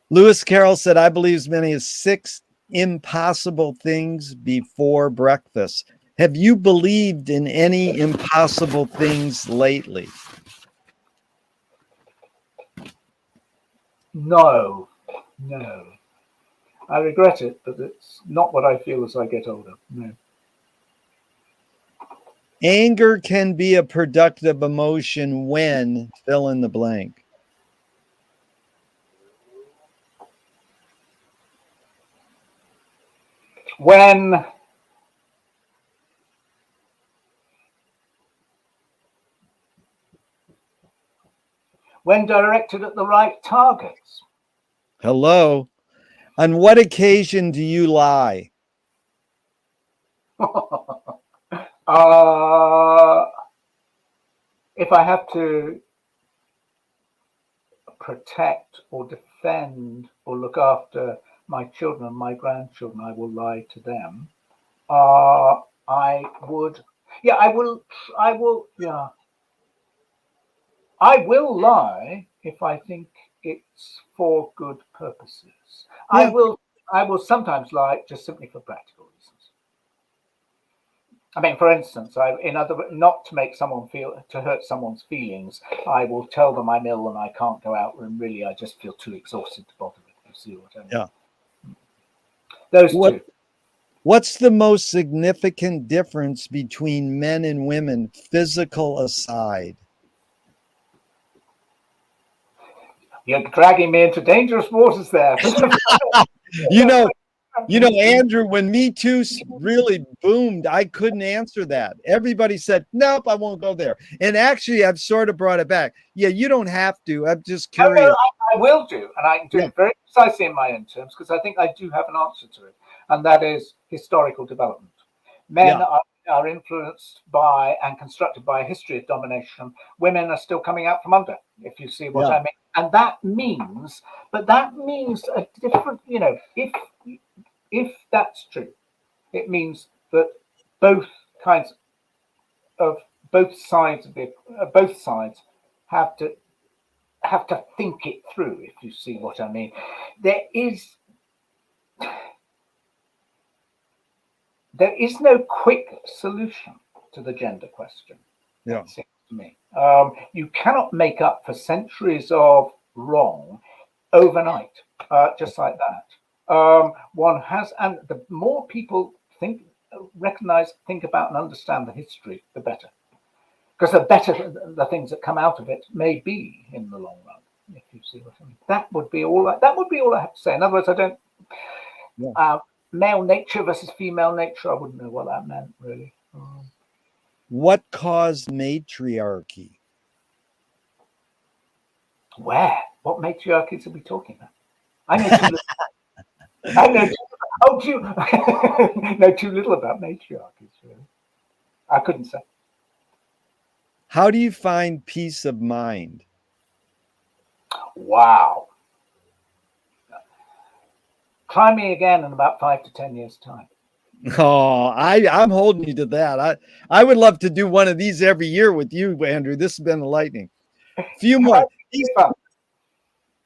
Lewis Carroll said, I believe as many as 6 impossible things before breakfast. Have you believed in any impossible things lately? No. I regret it, but it's not what I feel as I get older. No. Anger can be a productive emotion when fill in the blank. When directed at the right targets. Hello. On what occasion do you lie? If I have to protect or defend or look after my children and my grandchildren, I will lie to them. I will lie if I think it's for good purposes. Yeah. I will sometimes lie just simply for practical reasons. I mean, for instance, not to make someone to hurt someone's feelings, I will tell them I'm ill and I can't go out, and really I just feel too exhausted to bother with. You see what I mean? Yeah. Those two. What's the most significant difference between men and women, physical aside? You're dragging me into dangerous waters there. You know, Andrew, when Me Too really boomed, I couldn't answer that. Everybody said, nope, I won't go there. And actually, I've sort of brought it back. Yeah, you don't have to. I'm just curious. I will do. And I can do it very precisely in my own terms, because I think I do have an answer to it. And that is historical development. Men are influenced by and constructed by a history of domination. Women are still coming out from under, if you see what I mean. And that means a different, if that's true, it means that both sides have to think it through, if you see what I mean. There is no quick solution to the gender question. Yeah. It seems to me. You cannot make up for centuries of wrong overnight, just like that. One has, and the more people think about and understand the history, the better. Because the better the things that come out of it may be in the long run, if you see what I mean. That would be all I have to say. In other words, I don't male nature versus female nature, I wouldn't know what that meant, really. What caused matriarchy? Where? What matriarchies are we talking about? I know too little. I know too little about matriarchies, really. I couldn't say. How do you find peace of mind? Wow. Try me again in about 5 to 10 years' time. Oh, I'm holding you to that. I would love to do one of these every year with you, Andrew. This has been enlightening. A few more.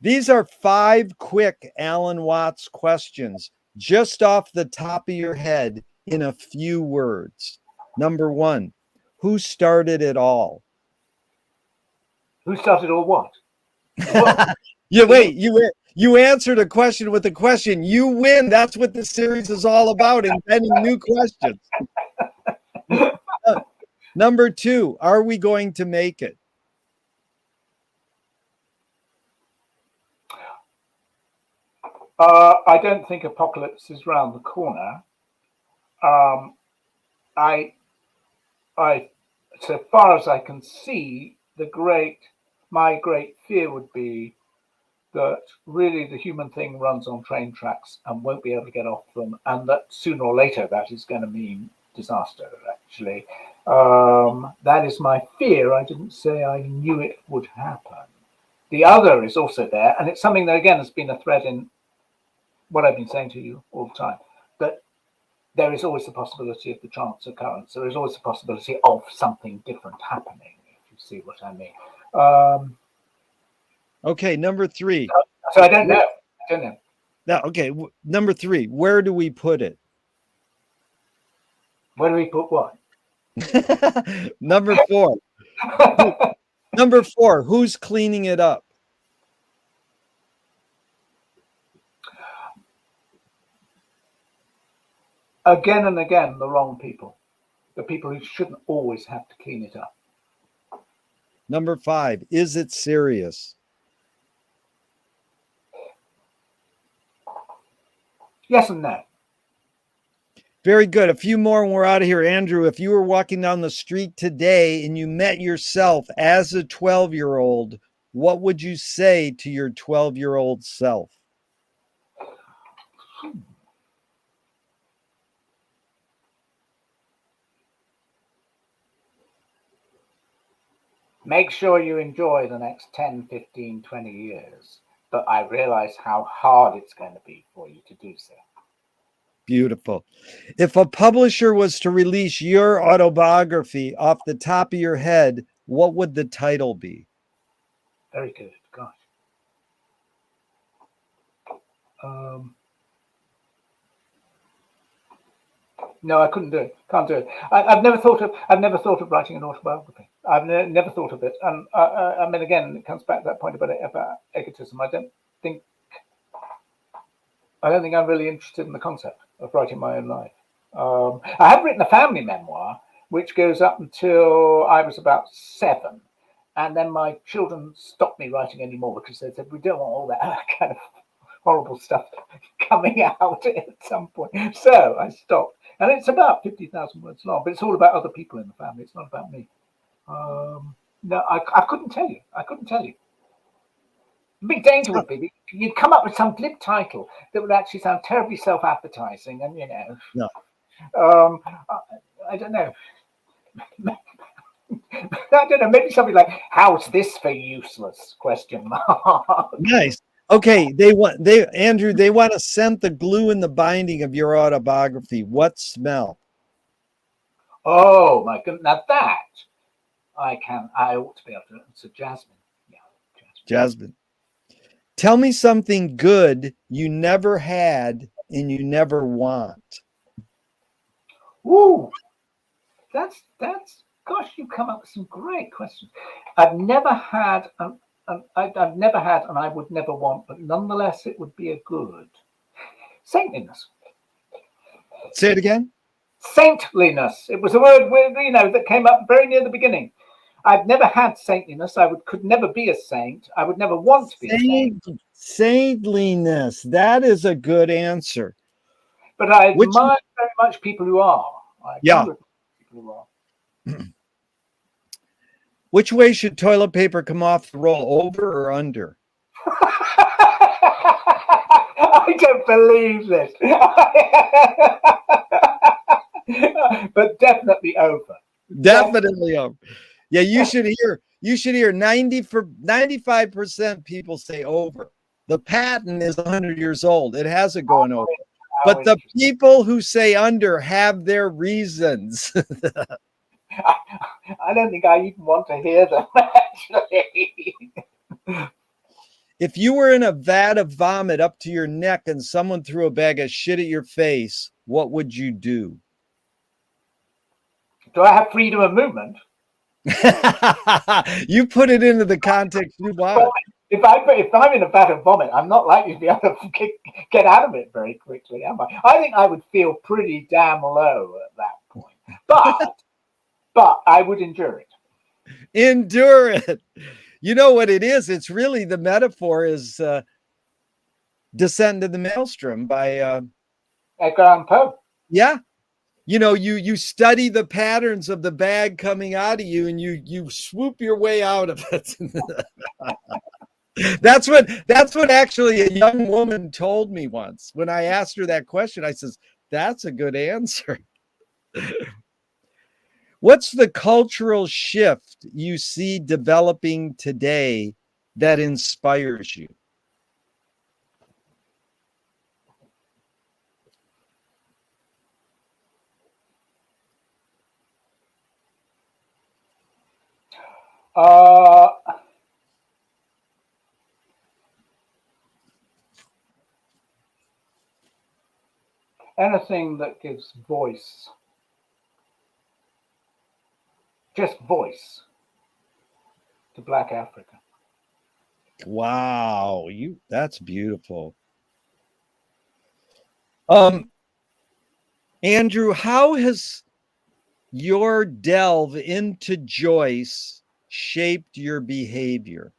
These are 5 quick Alan Watts questions, just off the top of your head in a few words. Number 1, who started it all? Who started all what? You answered a question with a question. You win. That's what the series is all about, inventing new questions. Number 2, are we going to make it? I don't think apocalypse is round the corner. I, so far as I can see, my great fear would be that really the human thing runs on train tracks and won't be able to get off them, and that sooner or later that is going to mean disaster, actually. That is my fear. I didn't say I knew it would happen. The other is also there, and it's something that, again, has been a thread in what I've been saying to you all the time, that there is always the possibility of the chance occurrence. There is always the possibility of something different happening, if you see what I mean. Okay, number 3. So I don't know. I don't know. Now, okay, number 3. Where do we put it? Where do we put what? Number 4. Number 4. Who's cleaning it up? Again and again, the wrong people. The people who shouldn't always have to clean it up. Number 5. Is it serious? Yes and no. Very good. A few more and we're out of here. Andrew, if you were walking down the street today and you met yourself as a 12-year-old, what would you say to your 12-year-old self? Make sure you enjoy the next 10, 15, 20 years. But I realize how hard it's going to be for you to do so. Beautiful. If a publisher was to release your autobiography off the top of your head, what would the title be? Very good. Gosh. No, I couldn't do it. Can't do it. I've never thought of writing an autobiography. I've never thought of it. And I mean, again, it comes back to that point about egotism. I don't think I'm really interested in the concept of writing my own life. I have written a family memoir, which goes up until I was about 7. And then my children stopped me writing anymore because they said, we don't want all that kind of horrible stuff coming out at some point. So I stopped. And it's about 50,000 words long, but it's all about other people in the family. It's not about me. No, I couldn't tell you. The big danger would be you'd come up with some glib title that would actually sound terribly self-advertising, and I don't know. I don't know. Maybe something like "How's this for useless?" ? Nice. Okay, Andrew, they want to scent the glue in the binding of your autobiography. What smell? Oh my goodness! Now that I ought to be able to. So jasmine. Yeah, jasmine. Tell me something good you never had and you never want. Ooh, that's. Gosh, you come up with some great questions. I've never had, and I would never want, but nonetheless, it would be a good saintliness. Say it again. Saintliness. It was a word that came up very near the beginning. I've never had saintliness. could never be a saint. I would never want to be a saint. Saintliness. That is a good answer. But I admire very much people who are. People who are. Which way should toilet paper come off the roll, over or under? I don't believe this. But definitely over. Definitely over. Yeah, you should hear 95% people say over. The patent is 100 years old. It hasn't gone over. But the people who say under have their reasons. I don't think I even want to hear them, actually. If you were in a vat of vomit up to your neck and someone threw a bag of shit at your face, what would you do? Do I have freedom of movement? You put it into the context you want. If I'm in a vat of vomit, I'm not likely to be able to get out of it very quickly, am I? I think I would feel pretty damn low at that point. But I would endure it. Endure it. You know what it is? It's really the metaphor is Descent into the Maelstrom by Edgar Allan Poe. yeah. You study the patterns of the bag coming out of you, and you swoop your way out of it. That's what actually a young woman told me once when I asked her that question. I says, "That's a good answer." What's the cultural shift you see developing today that inspires you? Anything that gives voice, just voice, to Black Africa. Wow, that's beautiful. Andrew, how has your delve into Joyce shaped your behavior?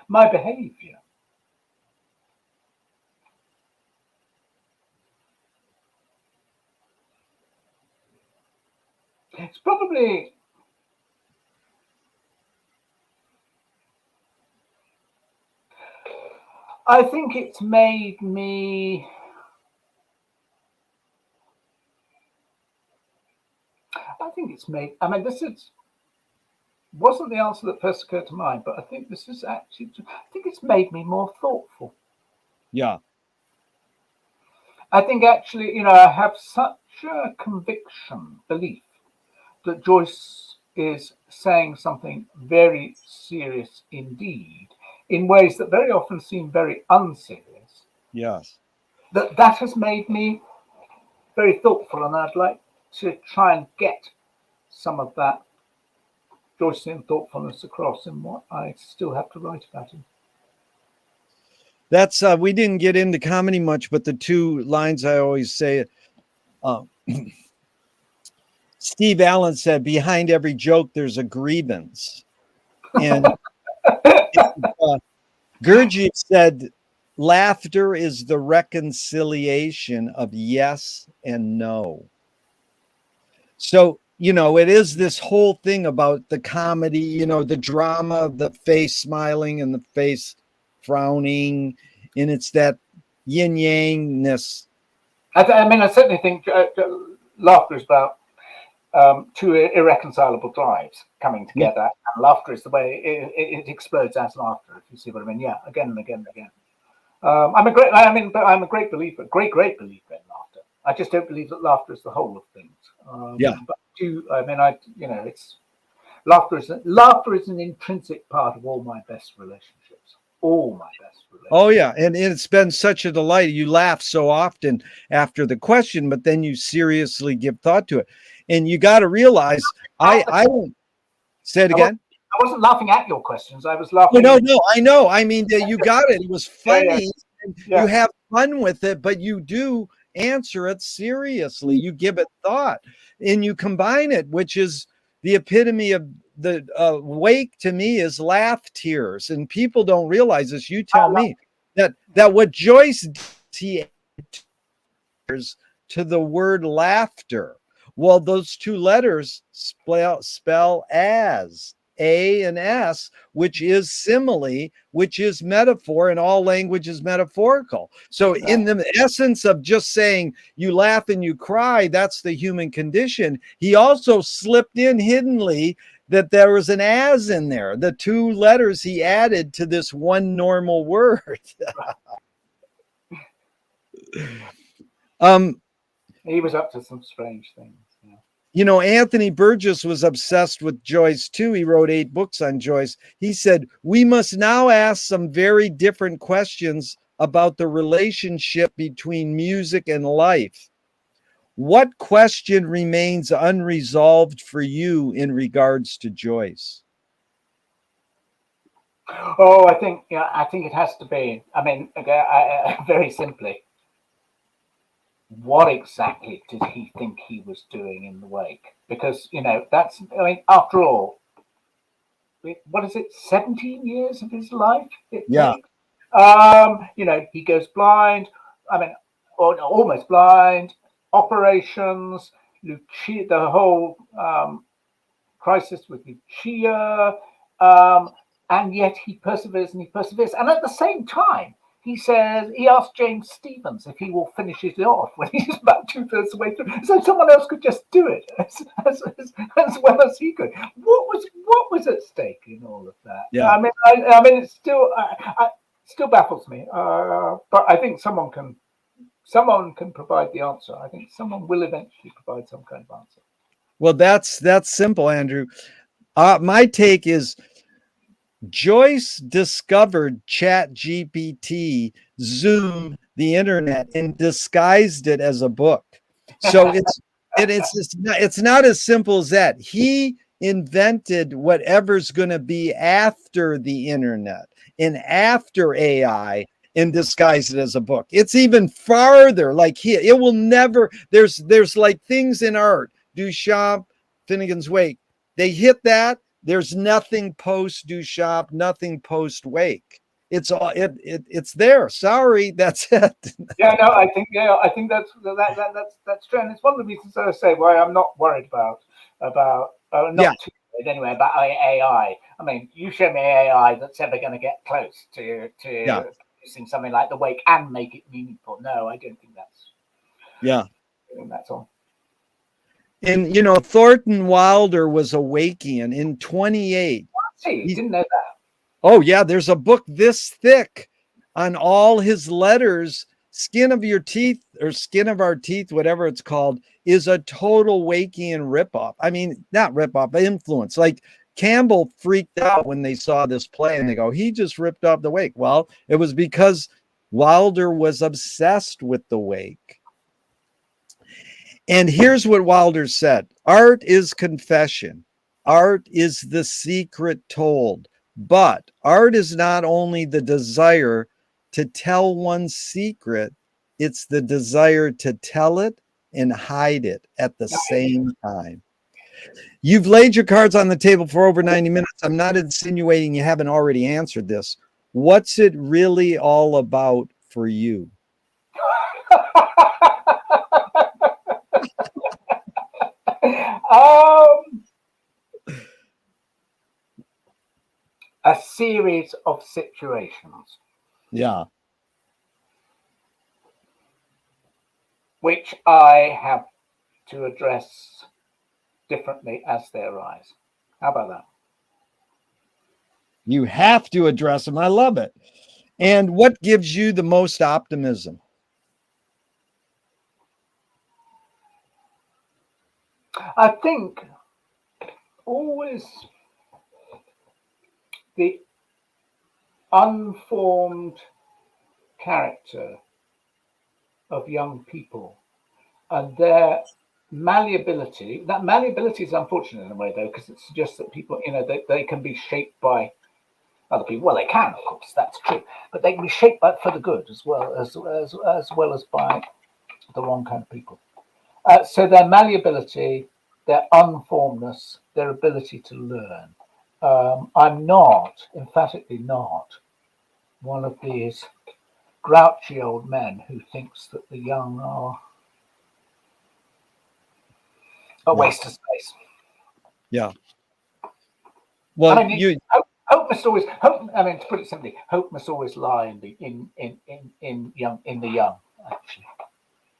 My behavior. It's probably I think it's made me I mean, this wasn't the answer that first occurred to mind, but I think this is actually, I think it's made me more thoughtful. Yeah. I think actually, I have such a belief that Joyce is saying something very serious indeed, in ways that very often seem very unserious. Yes. That has made me very thoughtful, and I'd like to try and get some of that Joycean thoughtfulness across in what I still have to write about him. That's we didn't get into comedy much, but the two lines I always say, Steve Allen said, "Behind every joke, there's a grievance," and Gurdjieff said, "Laughter is the reconciliation of yes and no." So, it is this whole thing about the comedy, the drama of the face smiling and the face frowning, and it's that yin yangness. I mean, I certainly think laughter is about two irreconcilable drives coming together, and laughter is the way it explodes as laughter. If you see what I mean, yeah, again and again and again. I'm a great believer in laughter. I just don't believe that laughter is the whole of things. But it's laughter is an intrinsic part of all my best relationships. All my best relationships. Oh yeah, and it's been such a delight. You laugh so often after the question, but then you seriously give thought to it, and you got to realize I don't say it again. I wasn't laughing at your questions. I was laughing. No, I know. I mean, you got it. It was funny. Yeah. You have fun with it, but you do answer it seriously. You give it thought, and you combine it, which is the epitome of the wake to me is laugh tears, and people don't realize this. You tell me that what Joyce he adds to the word laughter. Well, those two letters spell as A and S, which is simile, which is metaphor, and all language is metaphorical. So in the essence of just saying you laugh and you cry, that's the human condition. He also slipped in hiddenly that there was an as in there, the two letters he added to this one normal word. He was up to some strange things. Anthony Burgess was obsessed with Joyce too. He wrote 8 books on Joyce. He said, "We must now ask some very different questions about the relationship between music and life. What question remains unresolved for you in regards to Joyce?" Oh, I think it has to be. I mean, very simply, what exactly did he think he was doing in the wake? Because after all, what is it, 17 years of his life it Yeah. takes. He goes blind. I mean, or almost blind. Operations, Lucia, the whole crisis with Lucia, and yet he perseveres and he perseveres. And at the same time, he asks James Stevens if he will finish it off when he's about 2/3 of the way through. So someone else could just do it as well as he could. What was at stake in all of that? Yeah. I mean, it still baffles me. But I think someone can provide the answer. I think someone will eventually provide some kind of answer. Well, that's simple, Andrew. My take is Joyce discovered ChatGPT, Zoom, the internet, and disguised it as a book. So it's not as simple as that. He invented whatever's going to be after the internet and after AI and disguised it as a book. It's even farther. Like it will never. There's like things in art. Duchamp, Finnegan's Wake. They hit that. There's nothing post Duchamp, nothing post Wake. It's all it's there. Sorry, that's it. I think that's true, and it's one of the reasons I say why I'm not worried about too worried anyway about AI. I mean, you show me AI that's ever going to get close to producing something like the Wake and make it meaningful. No, I don't think that's. Yeah, I think that's all. And Thornton Wilder was a Wakean in 28. See, didn't know that. Oh yeah, there's a book this thick on all his letters. Skin of Your Teeth or Skin of Our Teeth, whatever it's called, is a total Wakean ripoff. I mean, not ripoff, but influence. Like Campbell freaked out when they saw this play and they go, he just ripped off the Wake. Well, it was because Wilder was obsessed with the Wake. And here's what Wilder said: art is confession. Art is the secret told. But art is not only the desire to tell one's secret, it's the desire to tell it and hide it at the same time. You've laid your cards on the table for over 90 minutes. I'm not insinuating you haven't already answered this. What's it really all about for you? A series of situations. Yeah. Which I have to address differently as they arise. How about that? You have to address them. I love it. And what gives you the most optimism? I think always the unformed character of young people and their malleability. That malleability is unfortunate in a way, though, because it suggests that people, they can be shaped by other people. Well, they can, of course, that's true, but they can be shaped for the good as well as by the wrong kind of people. So their malleability, their unformedness, their ability to learn. I'm not, emphatically not, one of these grouchy old men who thinks that the young are a waste of space. Yeah. Well, hope must always. To put it simply, hope must always lie in the young. Actually,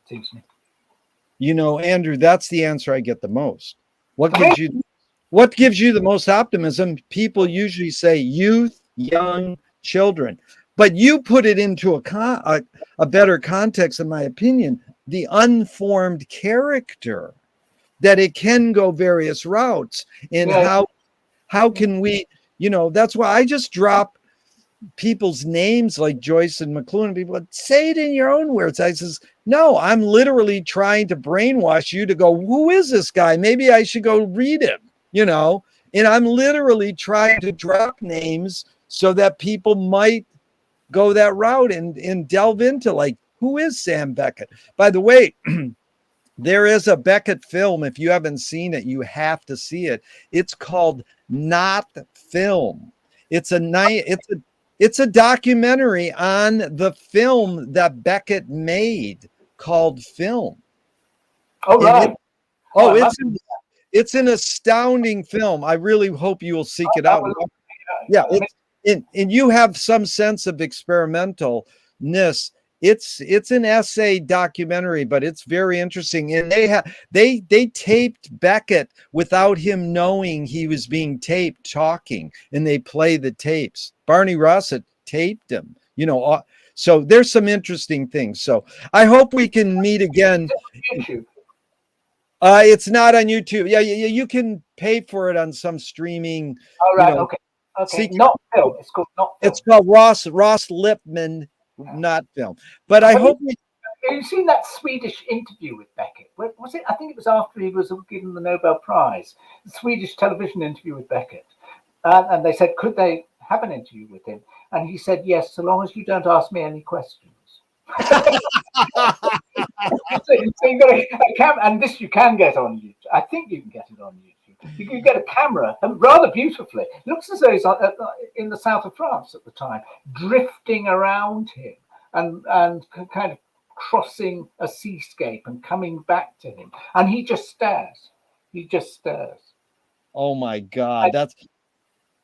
seems to me. Andrew, that's the answer I get the most. What gives you the most optimism? People usually say youth, young, children, but you put it into a better context, in my opinion, the unformed character, that it can go various routes. And how can we, that's why I just drop people's names like Joyce and McLuhan. People say it in your own words. I says, no, I'm literally trying to brainwash you to go, who is this guy? Maybe I should go read him, and I'm literally trying to drop names so that people might go that route and delve into, like, who is Sam Beckett? By the way, There is a Beckett film. If you haven't seen it, you have to see it. It's called Not Film. It's a documentary on the film that Beckett made called Film. Oh, right. It's an astounding film. I really hope you will seek it out. Yeah, and you have some sense of experimentalness. It's an essay documentary, but it's very interesting. And they taped Beckett without him knowing he was being taped talking, and they play the tapes. Barney Rossett taped him, so there's some interesting things. So I hope we can meet again. YouTube. It's not on YouTube. Yeah, you can pay for it on some streaming. All right, okay. Not Film. It's called Not Film. It's called Ross Lipman, Not Film. But I hope have you seen that Swedish interview with Beckett? Where was it? I think it was after he was given the Nobel Prize. The Swedish television interview with Beckett, and they said, could they have an interview with him? And he said, yes, so long as you don't ask me any questions. So you've got a camera, and this you can get on YouTube. I think you can get it on YouTube. You can get a camera, and rather beautifully. It looks as though he's in the south of France at the time, drifting around him and kind of crossing a seascape and coming back to him. And he just stares. He just stares. Oh my God,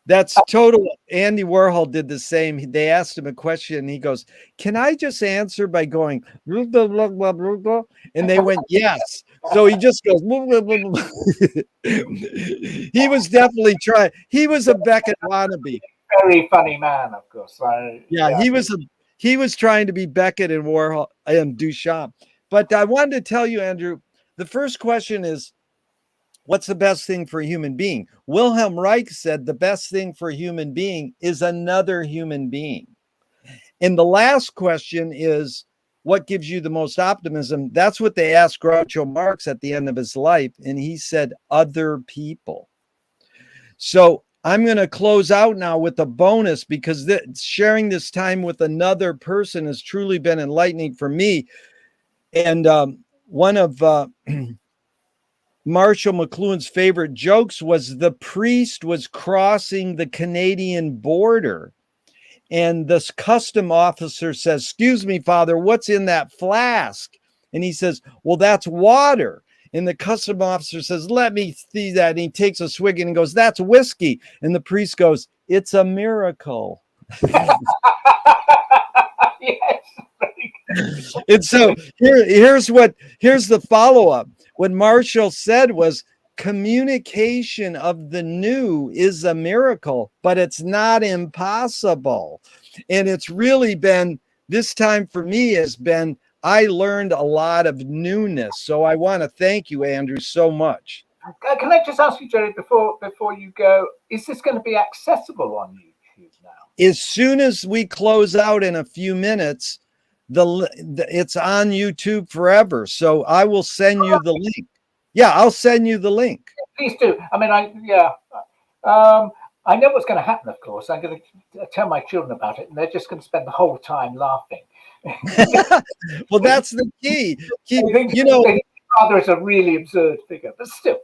that's total. Andy Warhol did the same. They asked him a question and he goes, can I just answer by going, blah, blah, blah, blah, blah, blah? And they went, yes. So he just goes, blah, blah, blah, blah. He was definitely trying. He was a Beckett wannabe. Very funny man, of course. Yeah, he was trying to be Beckett and Warhol and Duchamp. But I wanted to tell you, Andrew, the first question is, what's the best thing for a human being? Wilhelm Reich said the best thing for a human being is another human being. And the last question is, what gives you the most optimism? That's what they asked Groucho Marx at the end of his life. And he said, other people. So I'm going to close out now with a bonus, because sharing this time with another person has truly been enlightening for me. And one of Marshall McLuhan's favorite jokes was the priest was crossing the Canadian border, and this custom officer says, excuse me, Father, what's in that flask? And he says, well, that's water. And the custom officer says, let me see that. And he takes a swig and goes, that's whiskey. And the priest goes, it's a miracle. Yes. And so here's the follow-up. What Marshall said was, communication of the new is a miracle, but it's not impossible. And it's really been, this time for me has been, I learned a lot of newness. So I want to thank you, Andrew, so much. Can I just ask you, Jerry, before you go, is this going to be accessible on YouTube now? As soon as we close out in a few minutes, it's on YouTube forever. So I will send you the link. Yeah, I'll send you the link. Please do. I mean, I know what's going to happen, of course. I'm going to tell my children about it, and they're just going to spend the whole time laughing. Well, that's the key. Father is a really absurd figure, but still.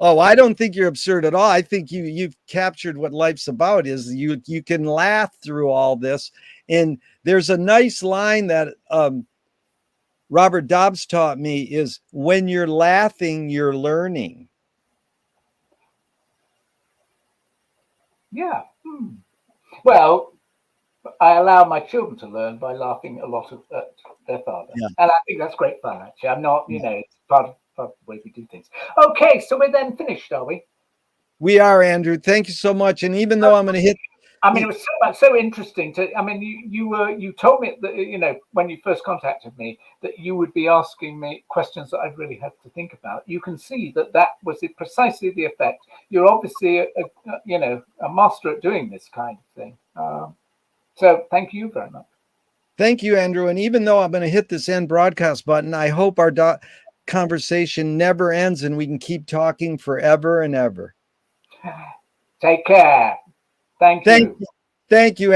Oh, I don't think you're absurd at all. I think you've captured what life's about. Is you can laugh through all this. And there's a nice line that Robert Dobbs taught me, is when you're laughing, you're learning. Yeah. Well, I allow my children to learn by laughing a lot at their father. Yeah. And I think that's great fun, actually. I'm not, it's part of the way we do things. Okay, so we're then finished, are we? We are, Andrew. Thank you so much. And even though I'm going to hit... I mean, it was so interesting to. I mean, you told me that when you first contacted me that you would be asking me questions that I'd really have to think about. You can see that was precisely the effect. You're obviously a master at doing this kind of thing. So thank you very much. Thank you, Andrew. And even though I'm going to hit this end broadcast button, I hope our conversation never ends and we can keep talking forever and ever. Take care. Thank you. Thank you.